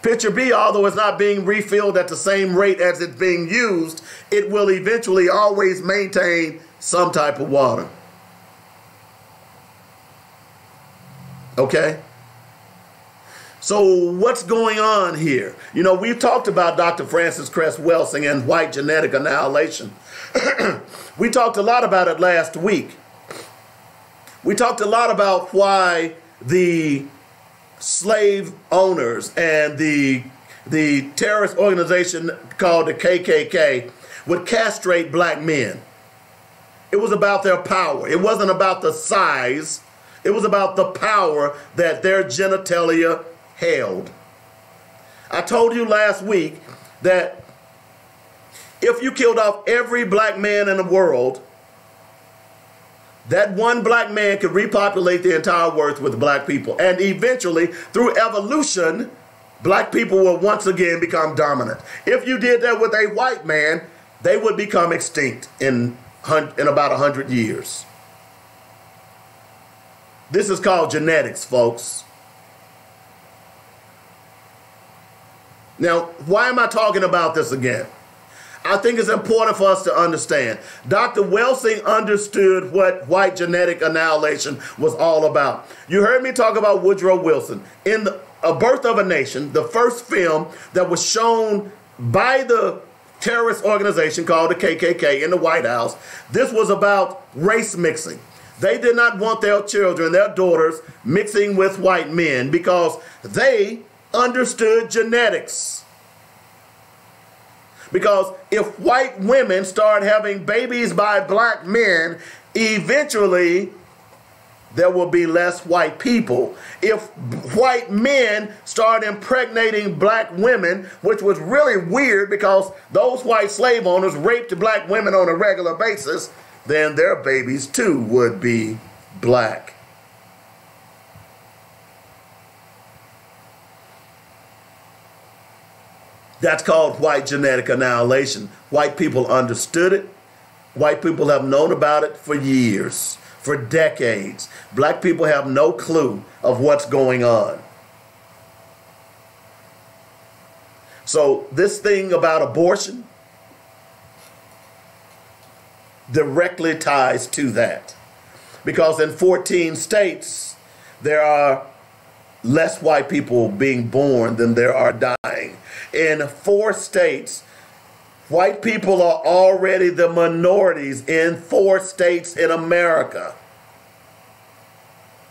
Pitcher B, although it's not being refilled at the same rate as it's being used, it will eventually always maintain some type of water. Okay? So what's going on here? You know, we've talked about Dr. Frances Cress Welsing and white genetic annihilation. We talked a lot about it last week. We talked a lot about why the slave owners and the terrorist organization called the KKK would castrate black men. It was about their power. It wasn't about the size. It was about the power that their genitalia held. I told you last week that if you killed off every black man in the world, that one black man could repopulate the entire earth with black people. And eventually, through evolution, black people will once again become dominant. If you did that with a white man, they would become extinct in about 100 years. This is called genetics, folks. Now, why am I talking about this again? I think it's important for us to understand. Dr. Welsing understood what white genetic annihilation was all about. You heard me talk about Woodrow Wilson. In A Birth of a Nation, the first film that was shown by the terrorist organization called the KKK in the White House, this was about race mixing. They did not want their children, their daughters, mixing with white men because they understood genetics. Because if white women start having babies by black men, eventually there will be less white people. If white men start impregnating black women, which was really weird because those white slave owners raped black women on a regular basis, then their babies too would be black. That's called white genetic annihilation. White people understood it. White people have known about it for years, for decades. Black people have no clue of what's going on. So this thing about abortion, directly ties to that. Because in 14 states, there are less white people being born than there are dying. In 4 states, white people are already the minorities in 4 states in America.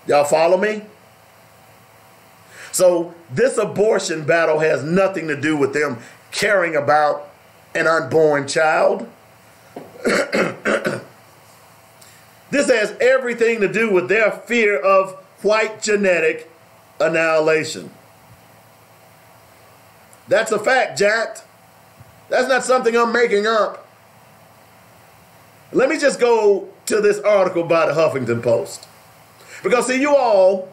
Y'all follow me? So this abortion battle has nothing to do with them caring about an unborn child. This has everything to do with their fear of white genetic annihilation. That's a fact, Jack. That's not something I'm making up. Let me just go to this article by the Huffington Post. Because see, you all,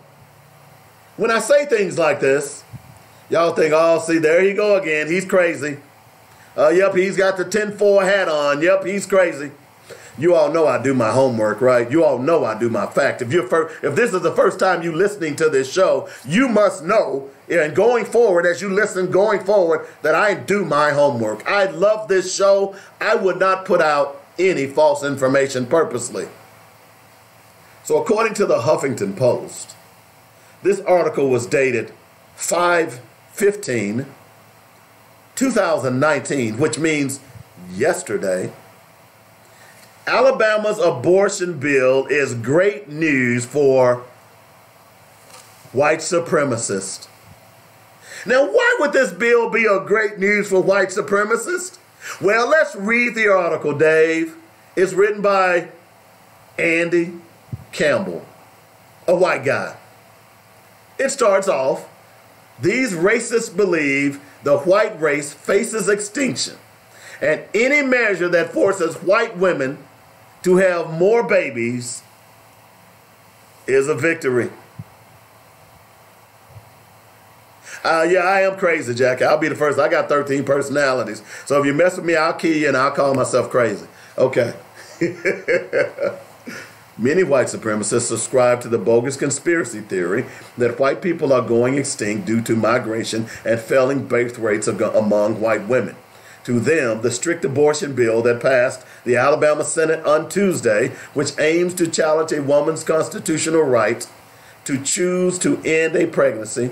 when I say things like this, y'all think, oh, see, there you go again. He's crazy. Yep, he's got the tinfoil hat on. Yep, he's crazy. You all know I do my homework, right? You all know I do my fact. If this is the first time you listening to this show, you must know, and going forward, as you listen going forward, that I do my homework. I love this show. I would not put out any false information purposely. So according to the Huffington Post, this article was dated 5/15/2019, which means yesterday. Alabama's abortion bill is great news for white supremacists. Now, why would this bill be a great news for white supremacists? Well, let's read the article, Dave. It's written by Andy Campbell, a white guy. It starts off, these racists believe the white race faces extinction, and any measure that forces white women to have more babies is a victory. Yeah, I am crazy, Jack. I'll be the first. I got 13 personalities. So if you mess with me, I'll kill you and I'll call myself crazy. Okay. Many white supremacists subscribe to the bogus conspiracy theory that white people are going extinct due to migration and failing birth rates among white women. To them, the strict abortion bill that passed the Alabama Senate on Tuesday, which aims to challenge a woman's constitutional right to choose to end a pregnancy,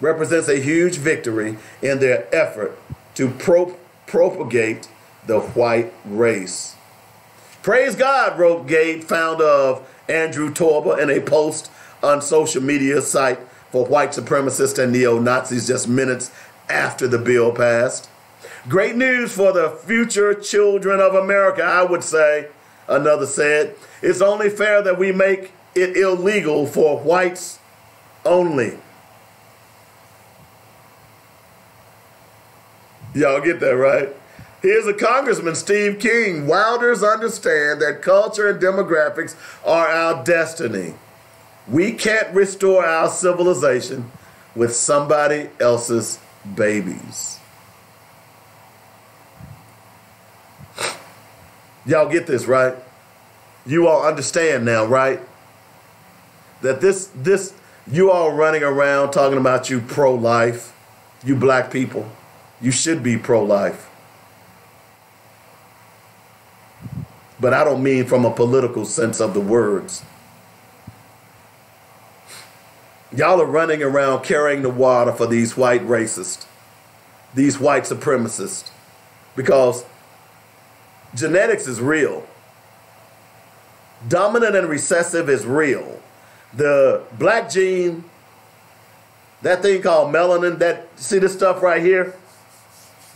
represents a huge victory in their effort to propagate the white race. Praise God, wrote Gabe, founder of Andrew Torba, in a post on social media site for white supremacists and neo-Nazis just minutes after the bill passed. Great news for the future children of America, I would say, another said. It's only fair that we make it illegal for whites only. Y'all get that, right? Here's a Congressman, Steve King. Wilders understand that culture and demographics are our destiny. We can't restore our civilization with somebody else's babies. Y'all get this, right? You all understand now, right? That this you all running around talking about you pro-life, you black people. You should be pro-life. But I don't mean from a political sense of the words. Y'all are running around carrying the water for these white racists, these white supremacists, because genetics is real. Dominant and recessive is real. The black gene, that thing called melanin, see this stuff right here?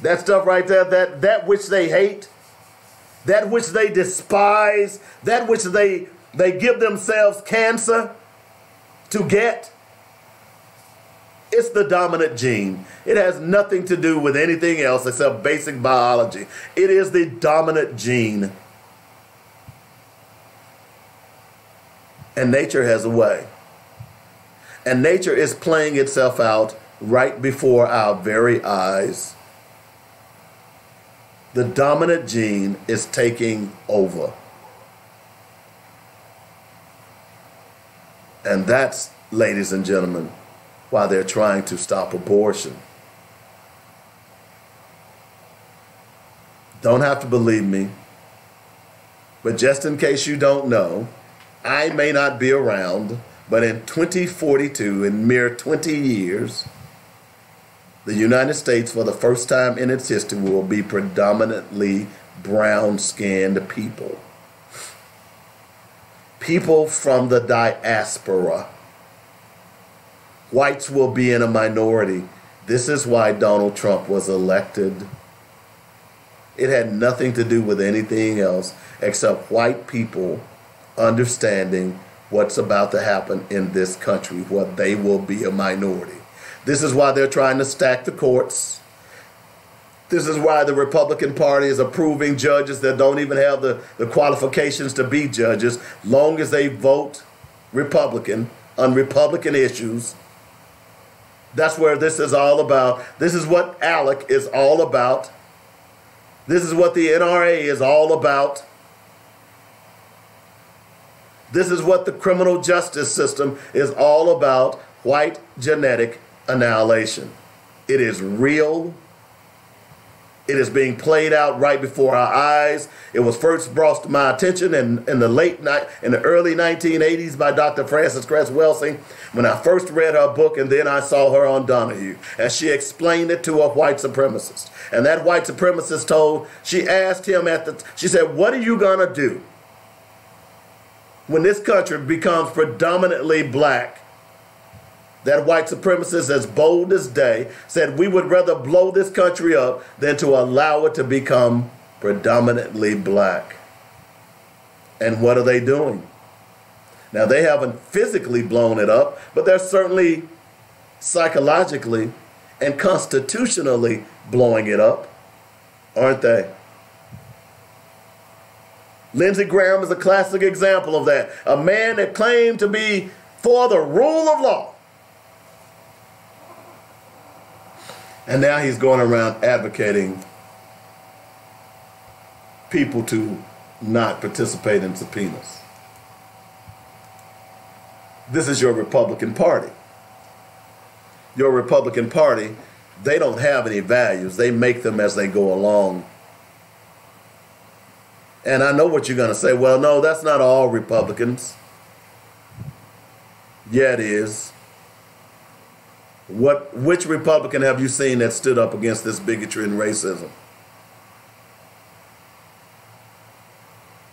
That stuff right there, that which they hate, that which they despise, that which they give themselves cancer to get, it's the dominant gene. It has nothing to do with anything else except basic biology. It is the dominant gene. And nature has a way. And nature is playing itself out right before our very eyes. The dominant gene is taking over. And that's, ladies and gentlemen, why they're trying to stop abortion. Don't have to believe me. But just in case you don't know, I may not be around, but in 2042, in mere 20 years, the United States, for the first time in its history, will be predominantly brown-skinned people. People from the diaspora. Whites will be in a minority. This is why Donald Trump was elected. It had nothing to do with anything else except white people understanding what's about to happen in this country, where they will be a minority. This is why they're trying to stack the courts. This is why the Republican Party is approving judges that don't even have the qualifications to be judges, long as they vote Republican on Republican issues. That's where this is all about. This is what ALEC is all about. This is what the NRA is all about. This is what the criminal justice system is all about. White genetic annihilation. It is real. It is being played out right before our eyes. It was first brought to my attention in the early 1980s by Dr. Frances Cress Welsing when I first read her book, and then I saw her on Donahue, and she explained it to a white supremacist. And that white supremacist she asked him she said, "What are you gonna do when this country becomes predominantly black?" That white supremacist, as bold as day, said, "We would rather blow this country up than to allow it to become predominantly black." And what are they doing? Now, they haven't physically blown it up, but they're certainly psychologically and constitutionally blowing it up, aren't they? Lindsey Graham is a classic example of that. A man that claimed to be for the rule of law. And now he's going around advocating people to not participate in subpoenas. This is your Republican Party. Your Republican Party, they don't have any values. They make them as they go along. And I know what you're going to say. Well, no, that's not all Republicans. Yeah, it is. Which Republican have you seen that stood up against this bigotry and racism?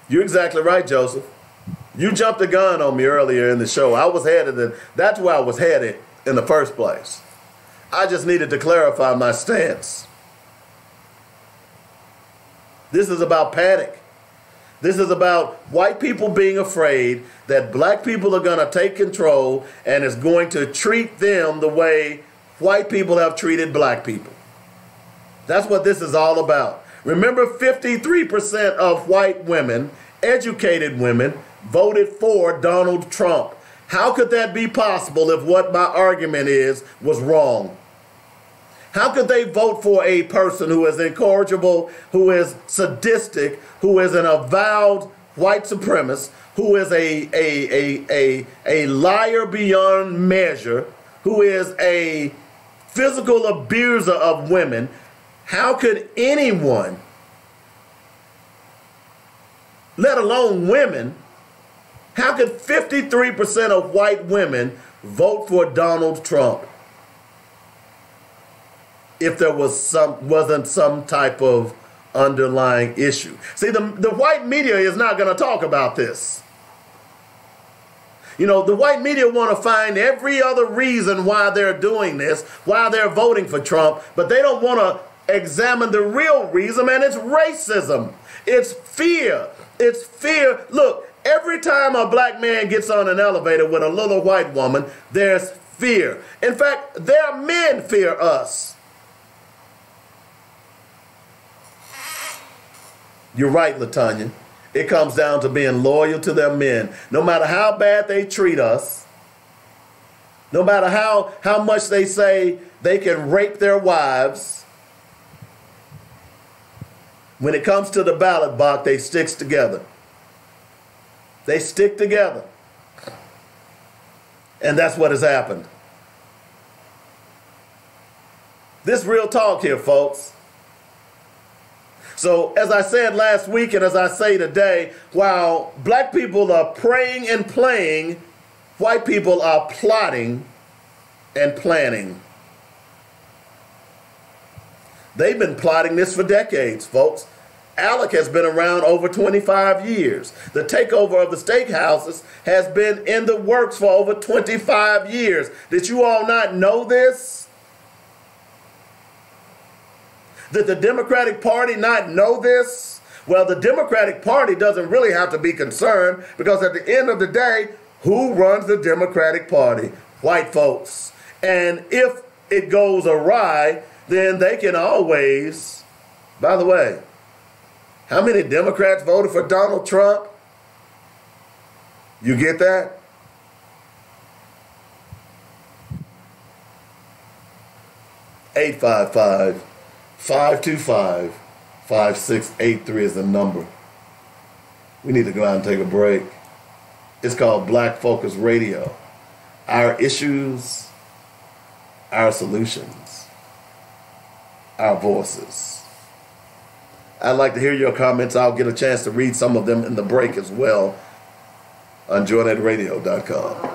You're exactly right, Joseph. You jumped the gun on me earlier in the show. That's where I was headed in the first place. I just needed to clarify my stance. This is about panic. This is about white people being afraid that black people are going to take control and is going to treat them the way white people have treated black people. That's what this is all about. Remember, 53% of white women, educated women, voted for Donald Trump. How could that be possible if what my argument was wrong? How could they vote for a person who is incorrigible, who is sadistic, who is an avowed white supremacist, who is a liar beyond measure, who is a physical abuser of women? How could anyone, let alone women, how could 53% of white women vote for Donald Trump if there wasn't some type of underlying issue? See, the white media is not going to talk about this. You know, the white media want to find every other reason why they're doing this, why they're voting for Trump, but they don't want to examine the real reason, and it's racism. It's fear. It's fear. Look, every time a black man gets on an elevator with a little white woman, there's fear. In fact, their men fear us. You're right, LaTanya. It comes down to being loyal to their men. No matter how bad they treat us, no matter how much they say they can rape their wives, when it comes to the ballot box, they stick together. They stick together. And that's what has happened. This real talk here, folks. So as I said last week and as I say today, while black people are praying and playing, white people are plotting and planning. They've been plotting this for decades, folks. ALEC has been around over 25 years. The takeover of the steakhouses has been in the works for over 25 years. Did you all not know this? Did the Democratic Party not know this? Well, the Democratic Party doesn't really have to be concerned, because at the end of the day, who runs the Democratic Party? White folks. And if it goes awry, then they can always, by the way, how many Democrats voted for Donald Trump? You get that? (855-525-5683) is the number. We need to go out and take a break. It's called Black Focus Radio. Our issues, our solutions, our voices. I'd like to hear your comments. I'll get a chance to read some of them in the break as well on joynetradio.com.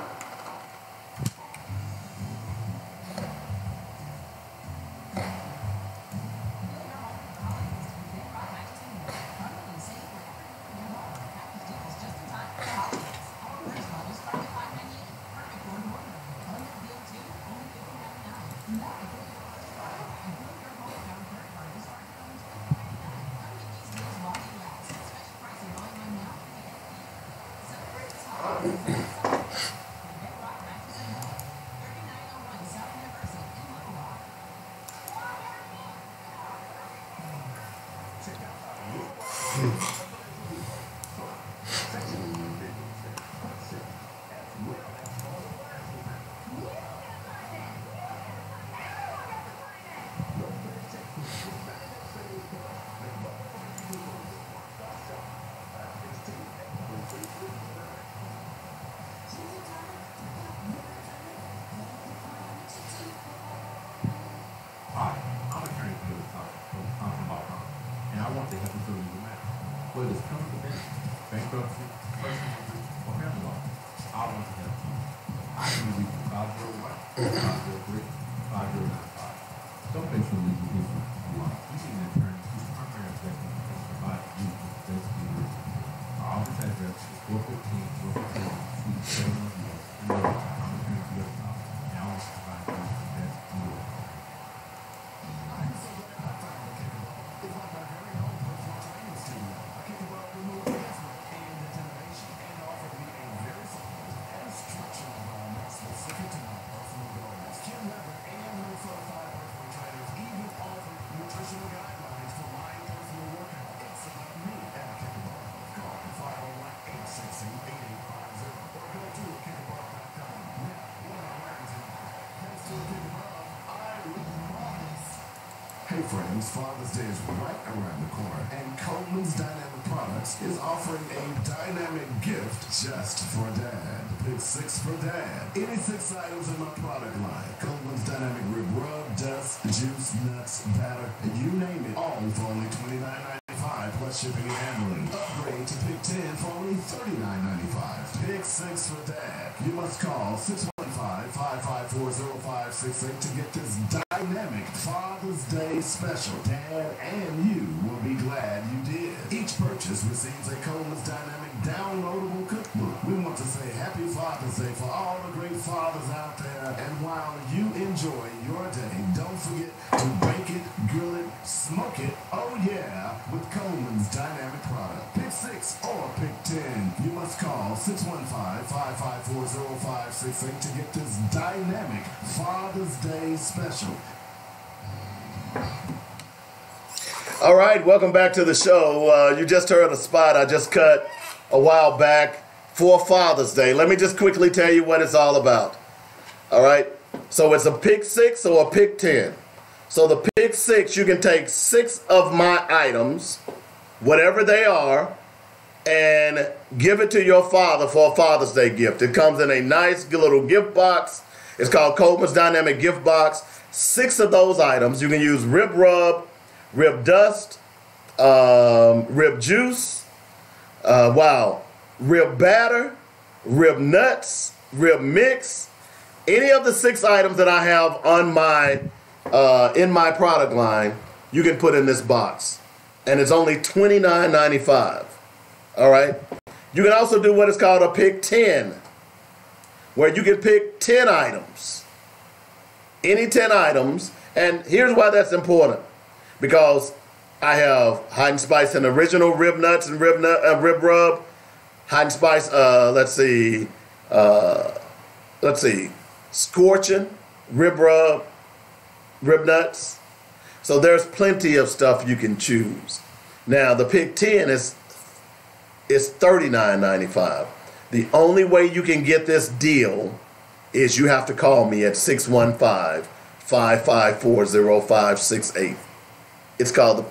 Whether it's criminal defense, bankruptcy, personal injury, or family law, I want to help you. I can reach 501-503-5095. Don't make sure you do this one. You need an attorney whose primary objective is to provide you with the best legal advice. Our office address is 415 Suite 7 West in Lowell. I'm attorney to your office, and I want to provide you with the best legal advice. Hey friends, Father's Day is right around the corner, and Coleman's Dynamic Products is offering a dynamic gift just for Dad. Pick 6 for Dad. Any 6 items in my product line. Coleman's Dynamic Rib Rub, Dust, Juice, Nuts, Batter, you name it, all for only $29.95 plus shipping and handling. Upgrade to Pick 10 for only $39.95. Pick 6 for Dad. You must call 615-554-0568 to get this dynamic Father's Day special. Dad and you will be glad you did. Each purchase receives a Coleman's Dynamic downloadable cookbook. We want to say Happy Father's Day for all the great fathers out there. And while you enjoy your day, don't forget to bake it, grill it, smoke it, oh yeah, with Coleman's Dynamic product. Pick 6 or pick 10. You must call 615-554-0568 to get this dynamic Father's Day special. All right, welcome back to the show. You just heard a spot I just cut a while back for Father's Day. Let me just quickly tell you what it's all about. All right, so it's a pick 6 or a pick 10. So the pick 6, you can take 6 of my items, whatever they are, and give it to your father for a Father's Day gift. It comes in a nice little gift box. It's called Coleman's Dynamic Gift Box. 6 of those items. You can use Rib Rub, Rib Dust, rib juice, rib batter, rib nuts, rib mix. Any of the 6 items that I have on my in my product line, you can put in this box, and it's only $29.95. All right. You can also do what is called a pick 10, where you can pick 10 items, any 10 items. And here's why that's important, because I have hot and spice and original rib nuts and rib rub, hot and spice. Let's see, scorching rib rub, rib nuts. So there's plenty of stuff you can choose. Now the pick 10 is $39.95. The only way you can get this deal is you have to call me at 615-554-0568. It's called the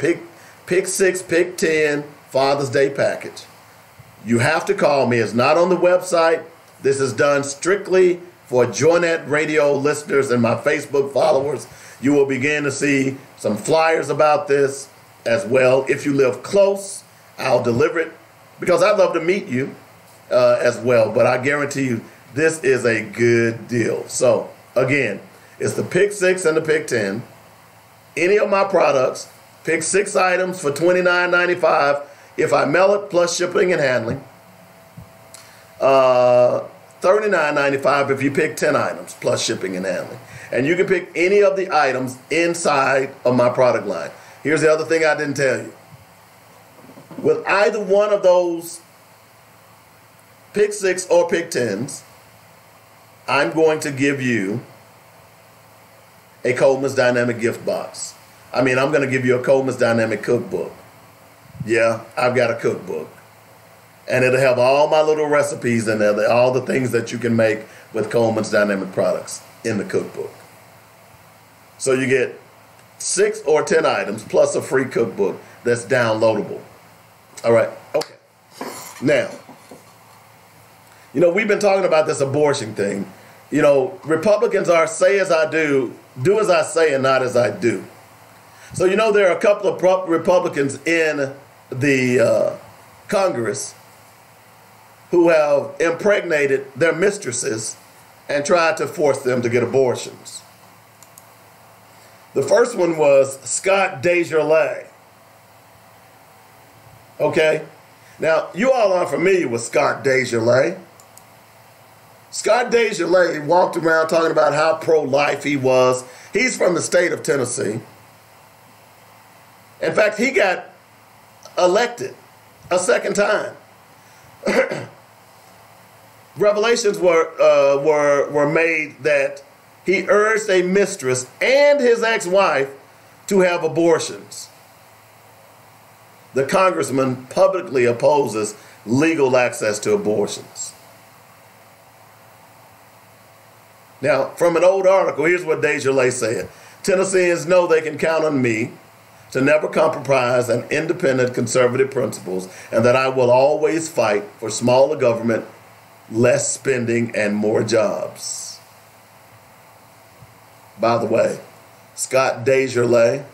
Pick 6, Pick 10 Father's Day Package. You have to call me. It's not on the website. This is done strictly for Joynet Radio listeners and my Facebook followers. You will begin to see some flyers about this as well. If you live close, I'll deliver it, because I'd love to meet you as well. But I guarantee you, this is a good deal. So again, it's the Pick 6 and the Pick 10. Any of my products, pick 6 items for $29.95 if I mail it, plus shipping and handling. $39.95 if you pick 10 items plus shipping and handling. And you can pick any of the items inside of my product line. Here's the other thing I didn't tell you. With either one of those pick 6 or pick 10s, I'm going to give you a Coleman's Dynamic gift box. I'm going to give you a Coleman's Dynamic cookbook. Yeah, I've got a cookbook. And it'll have all my little recipes in there, all the things that you can make with Coleman's Dynamic products in the cookbook. So you get 6 or 10 items plus a free cookbook that's downloadable. All right, okay. Now, we've been talking about this abortion thing. Republicans are say as I do as I say and not as I do. So, there are a couple of Republicans in the Congress who have impregnated their mistresses and tried to force them to get abortions. The first one was Scott Desjardins. Okay? Now, you all are familiar with Scott Desjardins. Scott Desjardins walked around talking about how pro-life he was. He's from the state of Tennessee. In fact, he got elected a second time. Revelations were made that he urged a mistress and his ex-wife to have abortions. The congressman publicly opposes legal access to abortions. Now, from an old article, here's what Desjardins said. Tennesseans know they can count on me to never compromise on independent conservative principles, and that I will always fight for smaller government, less spending, and more jobs. By the way, Scott Desjardins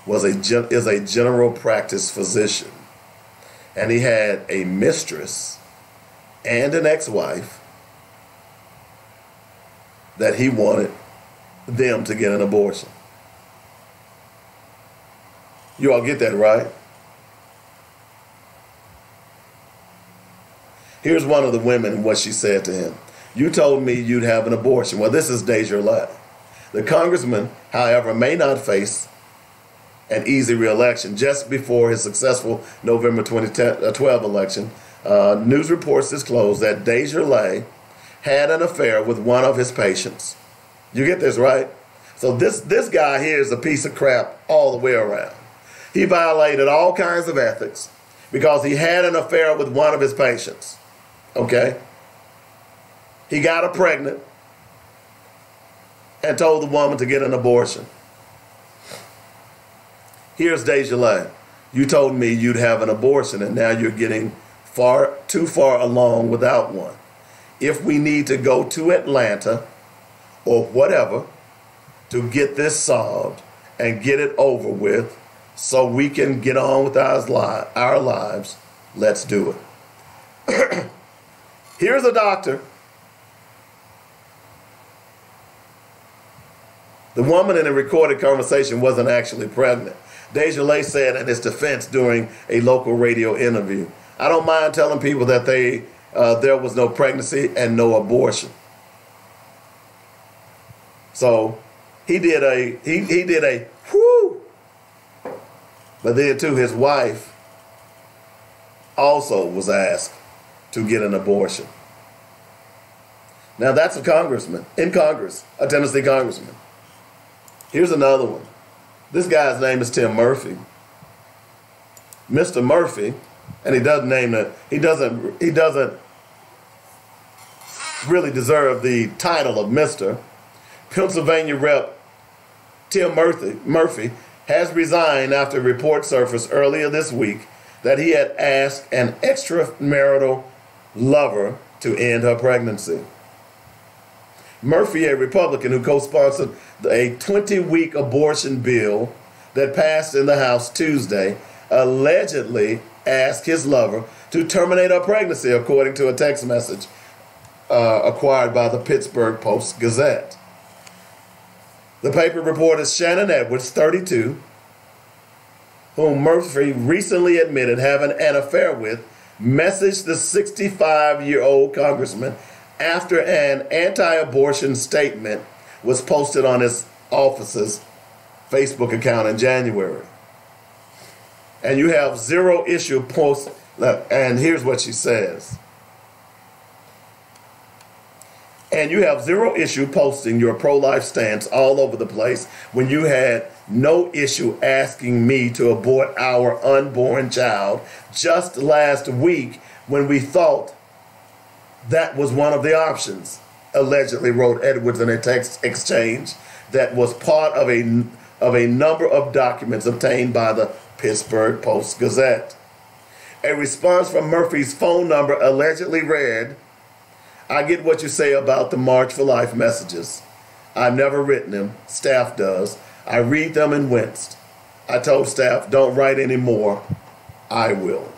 is a general practice physician, and he had a mistress and an ex-wife that he wanted them to get an abortion. You all get that, right? Here's one of the women and what she said to him. You told me you'd have an abortion. Well, this is Desjardins. The congressman, however, may not face an easy re-election. Just before his successful November 2012 election, news reports disclosed that Desjardins had an affair with one of his patients. You get this, right? So this guy here is a piece of crap all the way around. He violated all kinds of ethics because he had an affair with one of his patients. Okay? He got her pregnant and told the woman to get an abortion. Here's Desjardins. You told me you'd have an abortion, and now you're getting too far along without one. If we need to go to Atlanta or whatever to get this solved and get it over with, so we can get on with our lives. Let's do it. Here's a doctor. The woman in the recorded conversation wasn't actually pregnant. Desjardins said in his defense during a local radio interview, I don't mind telling people that there was no pregnancy and no abortion. So he did a whoo. But then too, his wife also was asked to get an abortion. Now that's a congressman in Congress, a Tennessee congressman. Here's another one. This guy's name is Tim Murphy. Mr. Murphy, and he doesn't really deserve the title of Mr. Pennsylvania Rep. Tim Murphy has resigned after a report surfaced earlier this week that he had asked an extramarital lover to end her pregnancy. Murphy, a Republican who co-sponsored a 20-week abortion bill that passed in the House Tuesday, allegedly asked his lover to terminate her pregnancy, according to a text message acquired by the Pittsburgh Post-Gazette. The paper reported Shannon Edwards, 32, whom Murphy recently admitted having an affair with, messaged the 65-year-old congressman after an anti-abortion statement was posted on his office's Facebook account in January. And you have zero issue post, and here's what she says. And you have zero issue posting your pro-life stance all over the place when you had no issue asking me to abort our unborn child just last week when we thought that was one of the options, allegedly wrote Edwards in a text exchange that was part of a number of documents obtained by the Pittsburgh Post-Gazette. A response from Murphy's phone number allegedly read, I get what you say about the March for Life messages. I've never written them. Staff does. I read them and winced. I told staff, don't write any more. I will.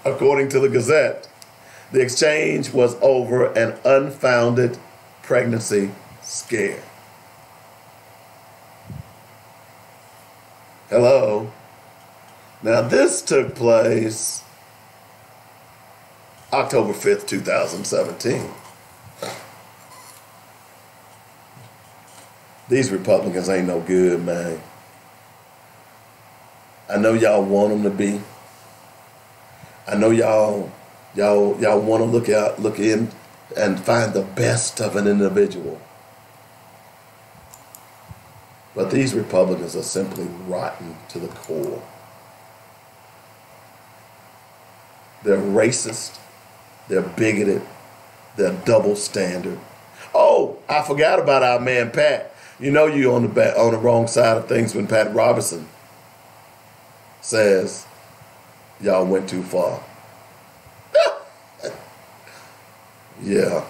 According to the Gazette, the exchange was over an unfounded pregnancy scare. Hello. Now this took place October 5th, 2017. These Republicans ain't no good, man. I know y'all want them to be. I know y'all want to look in and find the best of an individual. But these Republicans are simply rotten to the core. They're racist. They're bigoted. They're double standard. Oh, I forgot about our man Pat. You know you're on the wrong side of things when Pat Roberson says y'all went too far. Yeah.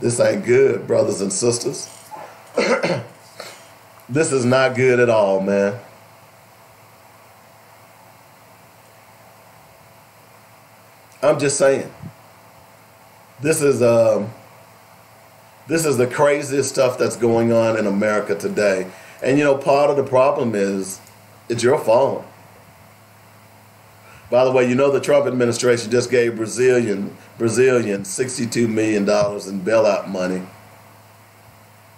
This ain't good, brothers and sisters. This is not good at all, man. I'm just saying. This is the craziest stuff that's going on in America today. And you know, part of the problem is it's your fault. By the way, you know the Trump administration just gave Brazilian $62 million in bailout money.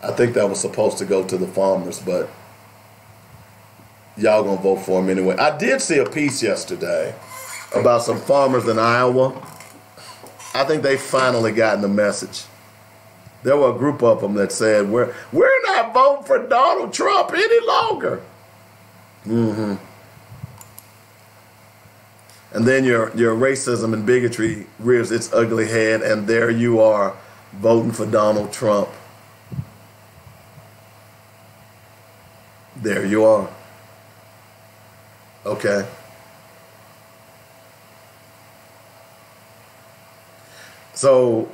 I think that was supposed to go to the farmers, but y'all gonna vote for him anyway. I did see a piece yesterday about some farmers in Iowa. I think they finally gotten the message. There were a group of them that said, we're not voting for Donald Trump any longer. Mm-hmm. And then your racism and bigotry rears its ugly head, and there you are voting for Donald Trump. There you are. Okay. So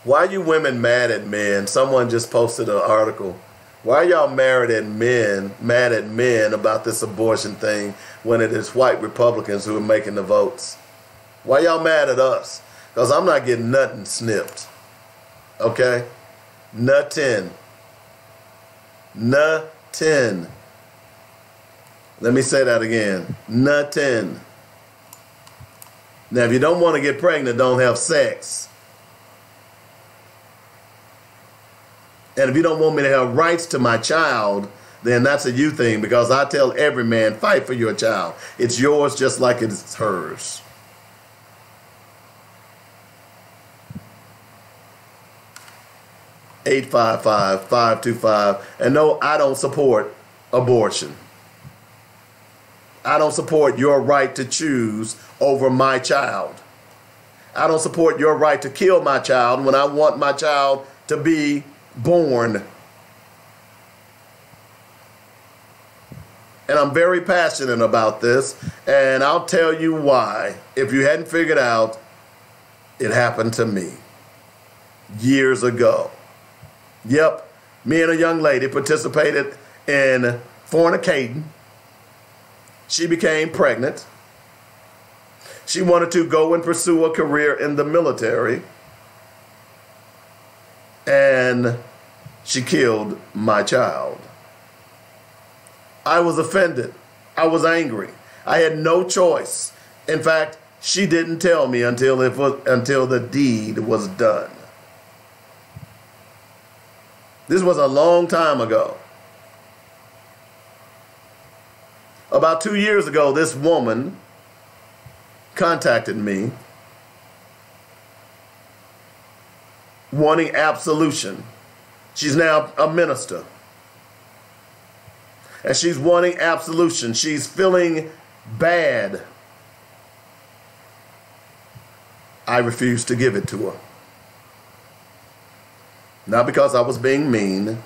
Why are you women mad at men? Someone just posted an article. Why are y'all mad at men about this abortion thing when it is white Republicans who are making the votes? Why y'all mad at us? Because I'm not getting nothing snipped. Okay? Nothing. Nothing. Let me say that again. Nothing. Now, if you don't want to get pregnant, don't have sex. And if you don't want me to have rights to my child, then that's a you thing, because I tell every man, fight for your child. It's yours just like it's hers. (855-525). And no, I don't support abortion. I don't support your right to choose over my child. I don't support your right to kill my child when I want my child to be born. And I'm very passionate about this, and I'll tell you why. If you hadn't figured out, it happened to me years ago. Yep, me and a young lady participated in fornicating. She became pregnant. She wanted to go and pursue a career in the military. And she killed my child. I was offended. I was angry. I had no choice. In fact, she didn't tell me until the deed was done. This was a long time ago. About 2 years ago, this woman contacted me wanting absolution. She's now a minister. And she's wanting absolution. She's feeling bad. I refused to give it to her. Not because I was being mean,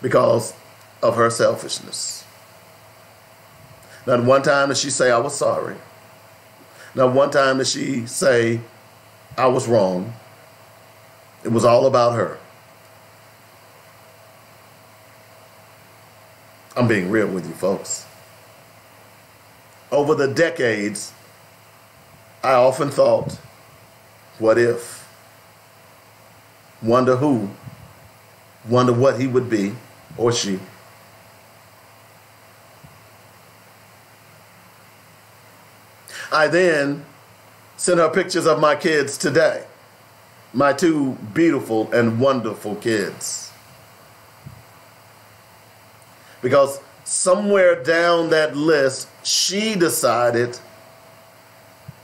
because of her selfishness. Not one time did she say I was sorry. Not one time did she say I was wrong. It was all about her. I'm being real with you, folks. Over the decades, I often thought, what if? Wonder who? Wonder what he would be, or she. I then sent her pictures of my kids today. My two beautiful and wonderful kids. Because somewhere down that list, she decided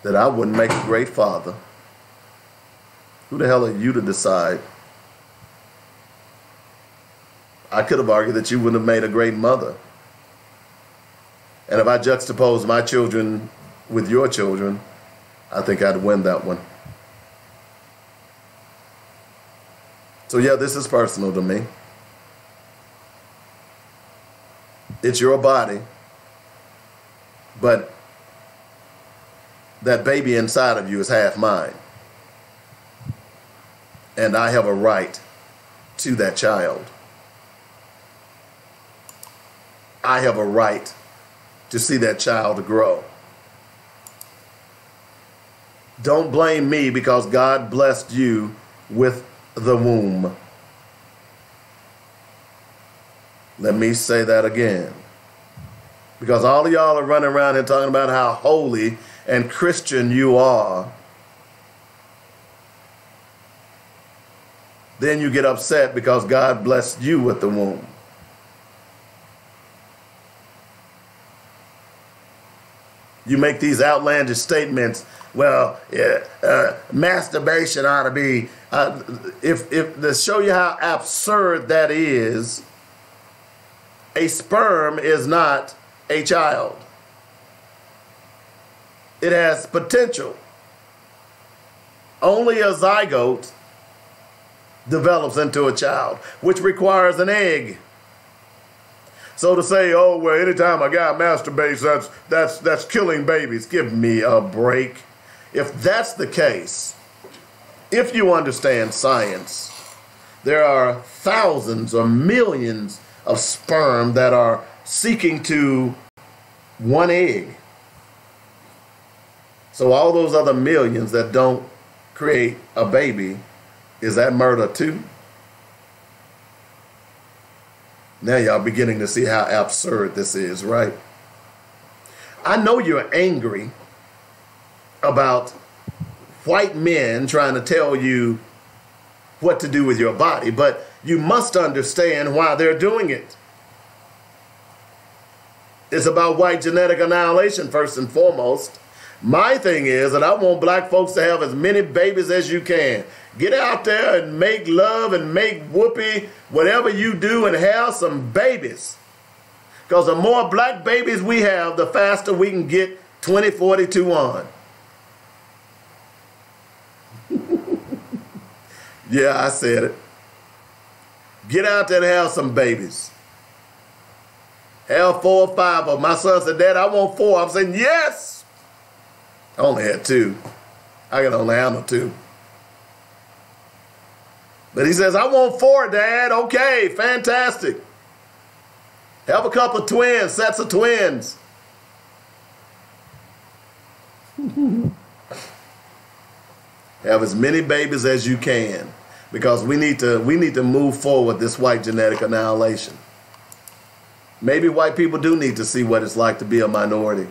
that I wouldn't make a great father. Who the hell are you to decide? I could have argued that you wouldn't have made a great mother. And if I juxtapose my children with your children, I think I'd win that one. So yeah, this is personal to me. It's your body, but that baby inside of you is half mine. And I have a right to that child. I have a right to see that child grow. Don't blame me because God blessed you with the womb. Let me say that again. Because all of y'all are running around here talking about how holy and Christian you are. Then you get upset because God blessed you with the womb. You make these outlandish statements. Well, yeah, masturbation ought to be. If to show you how absurd that is, a sperm is not a child. It has potential. Only a zygote develops into a child, which requires an egg. So to say, oh, well, anytime a guy masturbates, that's killing babies. Give me a break. If that's the case, if you understand science, there are thousands or millions of sperm that are seeking to one egg. So all those other millions that don't create a baby, is that murder too? Now y'all beginning to see how absurd this is, right? I know you're angry about white men trying to tell you what to do with your body, but you must understand why they're doing it. It's about white genetic annihilation first and foremost. My thing is that I want black folks to have as many babies as you can. Get out there and make love and make whoopee, whatever you do, and have some babies. Because the more black babies we have, the faster we can get 2042 on. Yeah, I said it. Get out there and have some babies. Have 4 or 5 of them. My son said, Dad, I want 4. I'm saying, yes. I only had 2. I can only handle 2. But he says, I want 4, Dad. Okay, fantastic. Have a couple of twins, sets of twins. Have as many babies as you can, because we need to move forward this white genetic annihilation. Maybe white people do need to see what it's like to be a minority,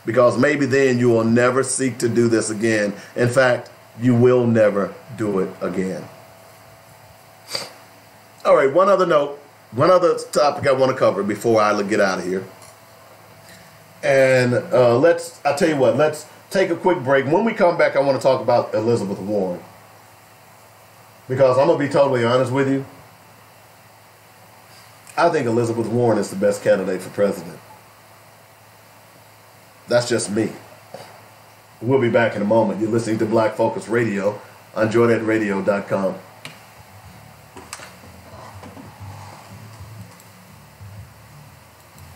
because maybe then you will never seek to do this again. In fact, you will never do it again. All right, one other note, one other topic I want to cover before I get out of here. And I'll tell you what, let's take a quick break. When we come back, I want to talk about Elizabeth Warren. Because I'm going to be totally honest with you. I think Elizabeth Warren is the best candidate for president. That's just me. We'll be back in a moment. You're listening to Black Focus Radio on JoyNetRadio.com.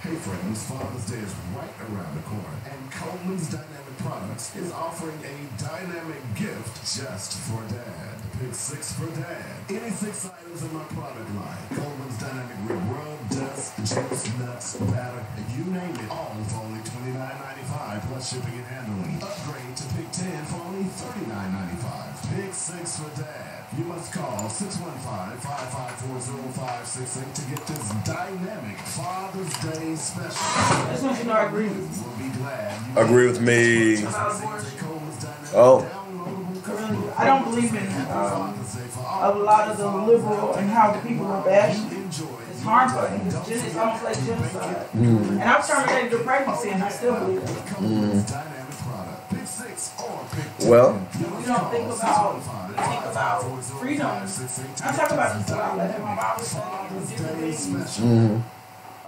Hey friends, Father's Day is right around the corner, and Coleman's Dynamic Products is offering a dynamic gift just for Dad. Pick 6 for Dad. Any 6 items in my product line. Coleman's Dynamic Rib Rub, Dust, Juice, Nuts, Batter, you name it, all for only $29.95 plus shipping and handling. Upgrade to Pick 10 for only $39.95. Pick 6 for Dad. You must call 615-554-0568 to get this dynamic Father's Day special. That's what you know I agree with. We'll be glad you Agree with me. Oh. I don't believe in a lot of the liberal and how the people are bashing. It's harmful. It's almost like genocide. And I was trying to get into pregnancy, and I still believe it. Well, We don't think about freedom. I talk about this a lot. Like in my Bible study,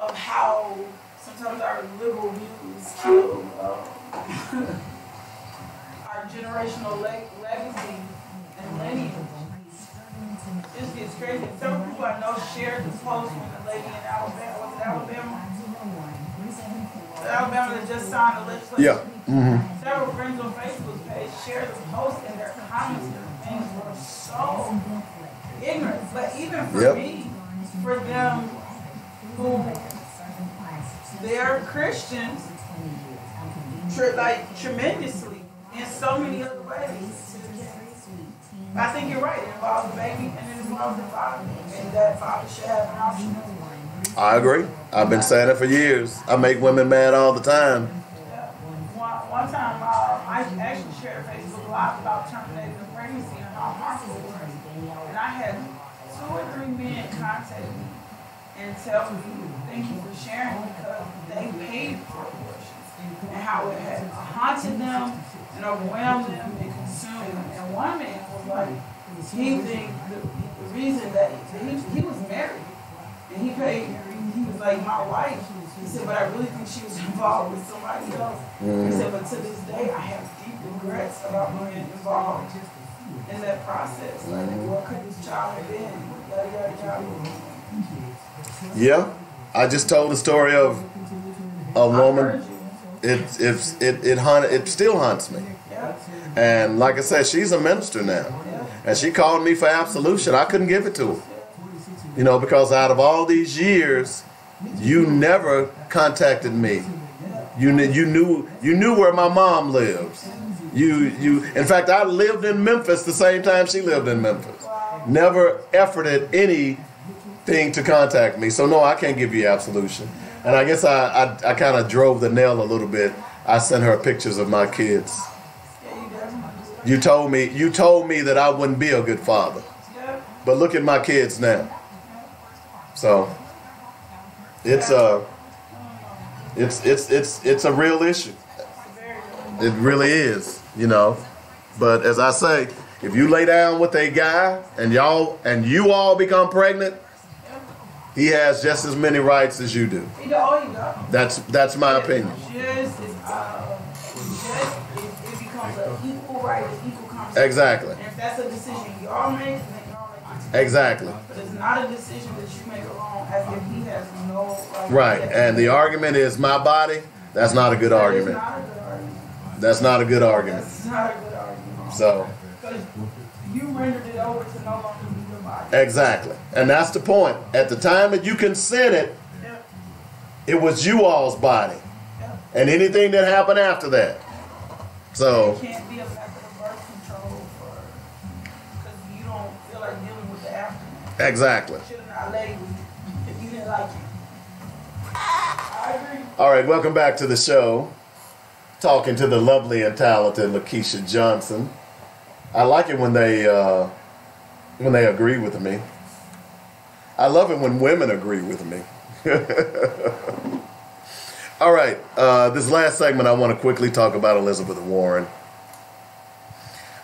of how sometimes our liberal views kill our generational legacy and lineage. This gets crazy. Several people I know shared this post when the lady in Alabama, was it Alabama? Alabama that just signed the legislation. yeah. Several friends on Facebook's page shared the post, and their comments and things were so ignorant. But even for me, for them who they're Christians, like tremendously in so many other ways. I think you're right. It involves the baby and it involves the father, and that father should have an option. I agree. I've been saying it for years. I make women mad all the time. Yeah. One time, I actually shared a Facebook Live about terminating the pregnancy and how harmful it was. And I had 2 or 3 men contact me and tell me, thank you for sharing, because they paid for abortions and how it had haunted them and overwhelmed them and consumed them. And one man was like, he think the reason that he was married and he paid, he was like, my wife. He said, but I really think she was involved with somebody else. He said, but to this day, I have deep regrets about being involved in that process. Like, what could this child have been? Yada, yada, yada. Yeah. I just told the story of a woman. It still haunts me. Yeah. And like I said, she's a minister now. And she called me for absolution. I couldn't give it to her. You know, because out of all these years, you never contacted me. You knew where my mom lives. In fact, I lived in Memphis the same time she lived in Memphis. Never efforted anything to contact me. So no, I can't give you absolution. And I guess I kind of drove the nail a little bit. I sent her pictures of my kids. You told me that I wouldn't be a good father. But look at my kids now. So it's a real issue. It really is, you know. But as I say, if you lay down with a guy and you all become pregnant, he has just as many rights as you do. That's my opinion. It becomes an equal right, an equal conversation. Exactly. And if that's a decision y'all make, then y'all make it. Exactly. But it's not a decision that you make alone, as if he has no right. Right. And the argument is my body. That's not a good argument. That's not a good argument. That's not a good argument. So. Because you rendered it over to no longer be your body. Exactly. And that's the point. At the time that you consented, it was you all's body. And anything that happened after that. So. It can't be a method of birth control because you don't feel like dealing with the aftermath. Exactly. You should have not let it if you didn't like it. I agree. All right, welcome back to the show. Talking to the lovely and talented Lakeisha Johnson. I like it when they agree with me. I love it when women agree with me. All right, this last segment I want to quickly talk about Elizabeth Warren.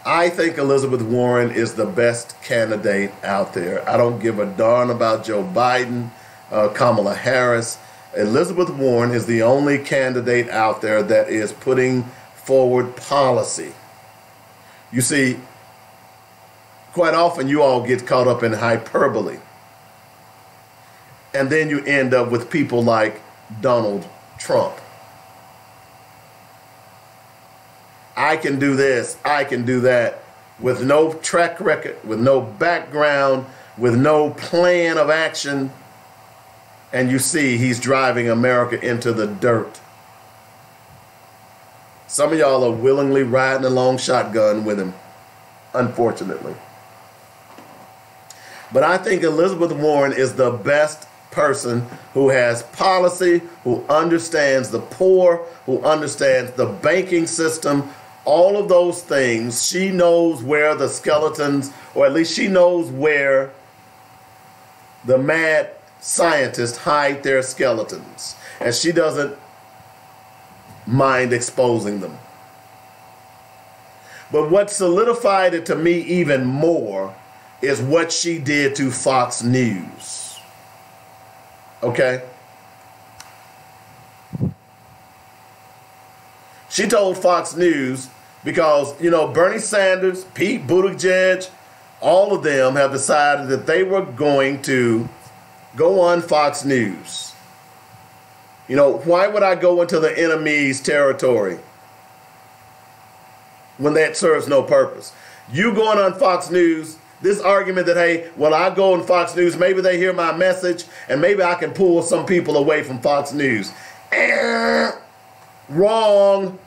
I think Elizabeth Warren is the best candidate out there. I don't give a darn about Joe Biden, Kamala Harris. Elizabeth Warren is the only candidate out there that is putting forward policy. You see, quite often you all get caught up in hyperbole. And then you end up with people like Donald Trump. I can do this, I can do that, with no track record, with no background, with no plan of action. And you see he's driving America into the dirt. Some of y'all are willingly riding along shotgun with him, unfortunately. But I think Elizabeth Warren is the best person who has policy, who understands the poor, who understands the banking system, all of those things. She knows where the skeletons, or at least she knows where the mad scientists hide their skeletons, and she doesn't mind exposing them. But what solidified it to me even more is what she did to Fox News. Okay? She told Fox News because, you know, Bernie Sanders, Pete Buttigieg, all of them have decided that they were going to go on Fox News. You know, why would I go into the enemy's territory when that serves no purpose? You going on Fox News, this argument that, hey, well, I go on Fox News, maybe they hear my message, and maybe I can pull some people away from Fox News. Wrong.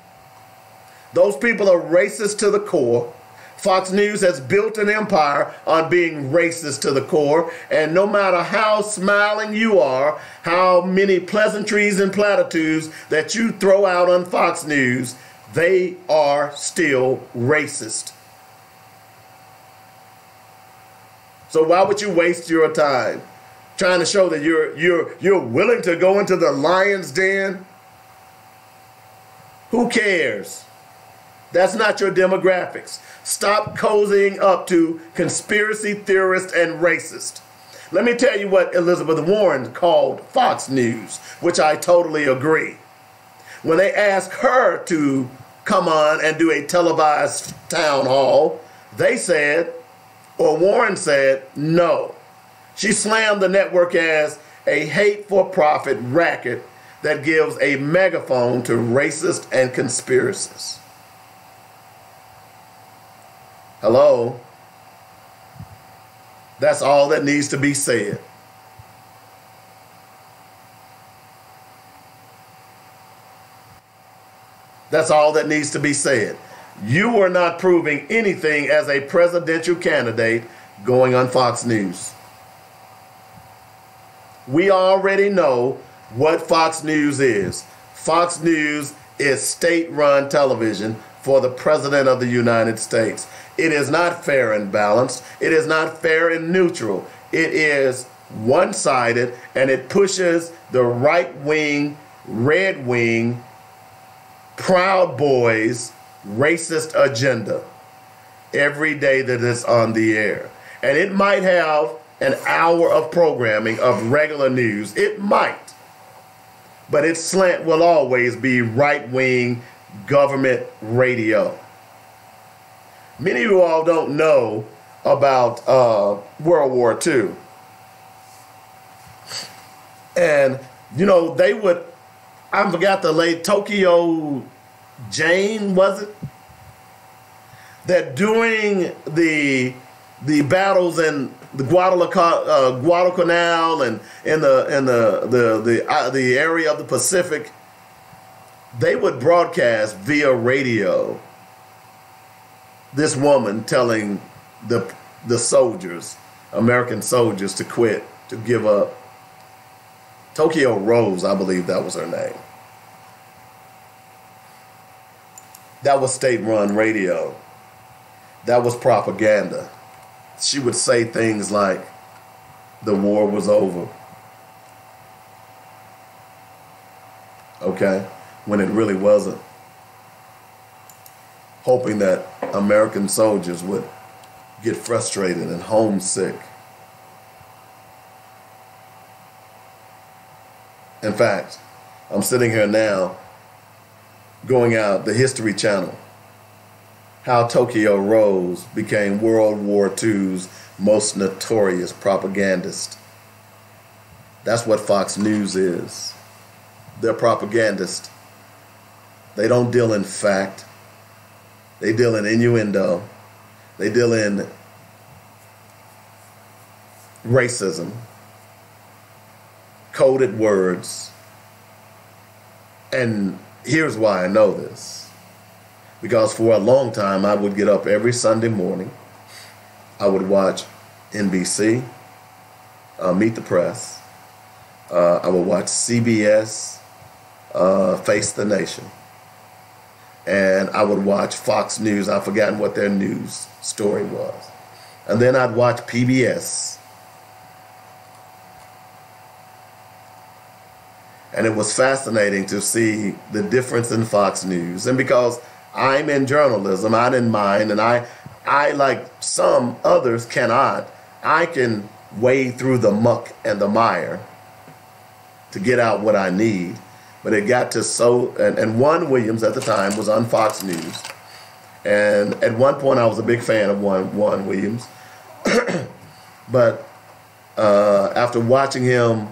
Those people are racist to the core. Fox News has built an empire on being racist to the core, and no matter how smiling you are, how many pleasantries and platitudes that you throw out on Fox News, they are still racist. So why would you waste your time trying to show that you're willing to go into the lion's den? Who cares? That's not your demographics. Stop cozying up to conspiracy theorists and racists. Let me tell you what Elizabeth Warren called Fox News, which I totally agree. When they asked her to come on and do a televised town hall, they said, or Warren said, no. She slammed the network as a hate-for-profit racket that gives a megaphone to racists and conspiracists. Hello? That's all that needs to be said. That's all that needs to be said. You were not proving anything as a presidential candidate going on Fox News. We already know what Fox News is. Fox News is state-run television for the President of the United States. It is not fair and balanced. It is not fair and neutral. It is one-sided, and it pushes the right-wing, red-wing, Proud Boys racist agenda every day that it's on the air. And it might have an hour of programming of regular news. It might. But its slant will always be right-wing government radio. Many of you all don't know about World War II. And, you know, they would, I forgot the late Tokyo Jane, was it? That during the battles in the Guadalcanal and in the area of the Pacific, they would broadcast via radio this woman telling the soldiers, American soldiers, to quit, to give up. Tokyo Rose, I believe that was her name. That was state-run radio. That was propaganda. She would say things like, the war was over. Okay? When it really wasn't. Hoping that American soldiers would get frustrated and homesick. In fact, I'm sitting here now going out the History Channel. How Tokyo Rose became World War II's most notorious propagandist. That's what Fox News is. They're propagandists. They don't deal in fact. They deal in innuendo. They deal in racism, coded words. And here's why I know this. Because for a long time, I would get up every Sunday morning. I would watch NBC, Meet the Press. I would watch CBS, Face the Nation. And I would watch Fox News. I've forgotten what their news story was. And then I'd watch PBS. And it was fascinating to see the difference in Fox News. And because I'm in journalism, I didn't mind, and I like some others cannot, I can wade through the muck and the mire to get out what I need. But it got to and Juan Williams at the time was on Fox News. And at one point I was a big fan of Juan Williams. But after watching him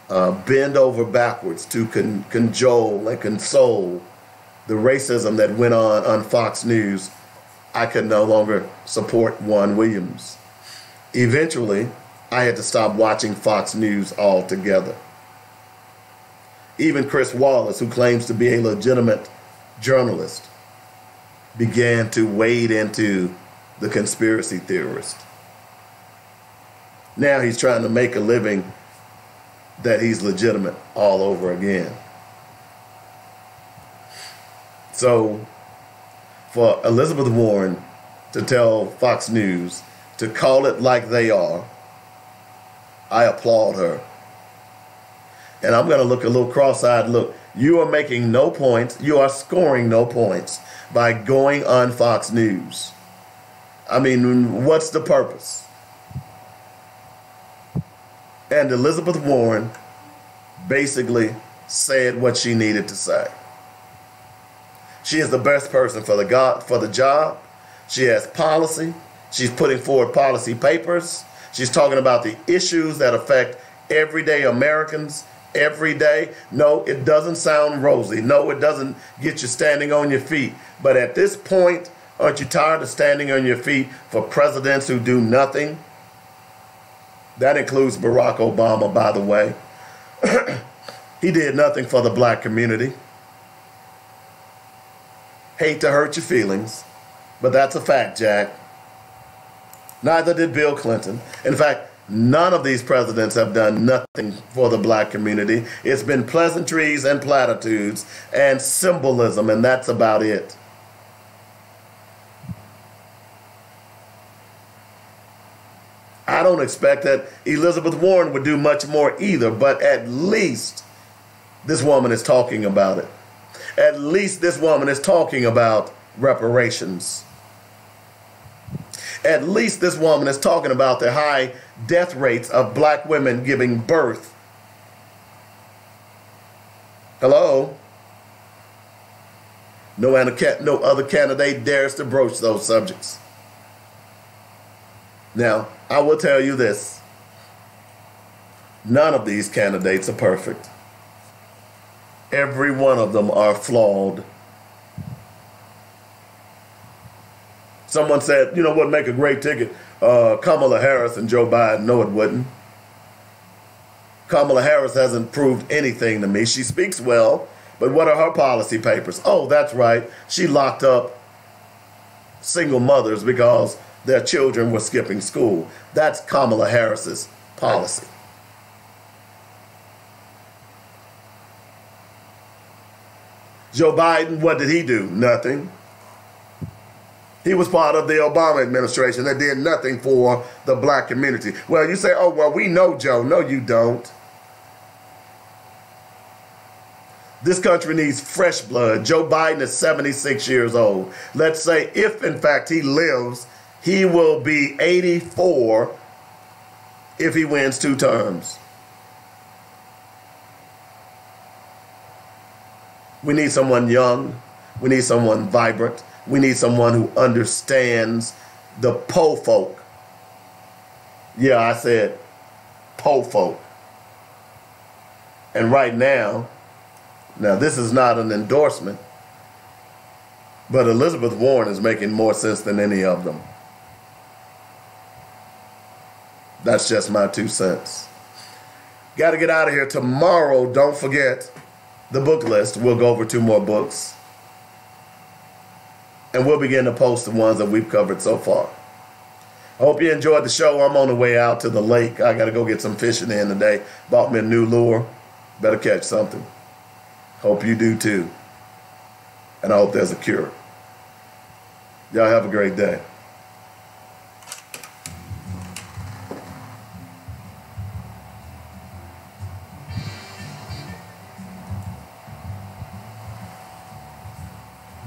bend over backwards to cajole and console the racism that went on Fox News, I could no longer support Juan Williams. Eventually, I had to stop watching Fox News altogether. Even Chris Wallace, who claims to be a legitimate journalist, began to wade into the conspiracy theorist. Now he's trying to make a living that he's legitimate all over again. So for Elizabeth Warren to tell Fox News to call it like they are, I applaud her. And I'm going to look a little cross-eyed. Look, you are making no points. You are scoring no points by going on Fox News. I mean, what's the purpose? And Elizabeth Warren basically said what she needed to say. She is the best person for the job. She has policy. She's putting forward policy papers. She's talking about the issues that affect everyday Americans every day. No, it doesn't sound rosy. No, it doesn't get you standing on your feet. But at this point, Aren't you tired of standing on your feet for presidents who do nothing? That includes Barack Obama, by the way. He did nothing for the black community. Hate to hurt your feelings, but that's a fact, Jack. Neither did Bill Clinton. In fact, none of these presidents have done nothing for the black community. It's been pleasantries and platitudes and symbolism, and that's about it. I don't expect that Elizabeth Warren would do much more either, but at least this woman is talking about it. At least this woman is talking about reparations. At least this woman is talking about the high death rates of black women giving birth. Hello? No other candidate dares to broach those subjects. Now, I will tell you this. None of these candidates are perfect. Every one of them are flawed. Someone said, you know what, make a great ticket? Kamala Harris and Joe Biden. No, it wouldn't. Kamala Harris hasn't proved anything to me. She speaks well, but what are her policy papers? Oh, that's right. She locked up single mothers because their children were skipping school. That's Kamala Harris's policy. Joe Biden, what did he do? Nothing. He was part of the Obama administration that did nothing for the black community. Well, you say, oh, well, we know Joe. No, you don't. This country needs fresh blood. Joe Biden is 76 years old. Let's say if, in fact, he lives, he will be 84 if he wins 2 terms. We need someone young. We need someone vibrant. We need someone who understands the po folk. Yeah, I said po folk. And right now this is not an endorsement, but Elizabeth Warren is making more sense than any of them. That's just my 2 cents. Got to get out of here. Tomorrow, don't forget the book list. We'll go over 2 more books. And we'll begin to post the ones that we've covered so far. I hope you enjoyed the show. I'm on the way out to the lake. I got to go get some fishing in today. Bought me a new lure. Better catch something. Hope you do too. And I hope there's a cure. Y'all have a great day.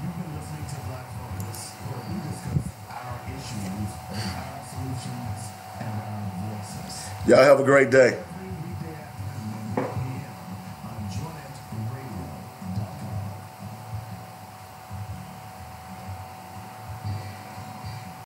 You've been listening to Black Focus, where we discuss our issues, our solutions, and our voices. Y'all have a great day.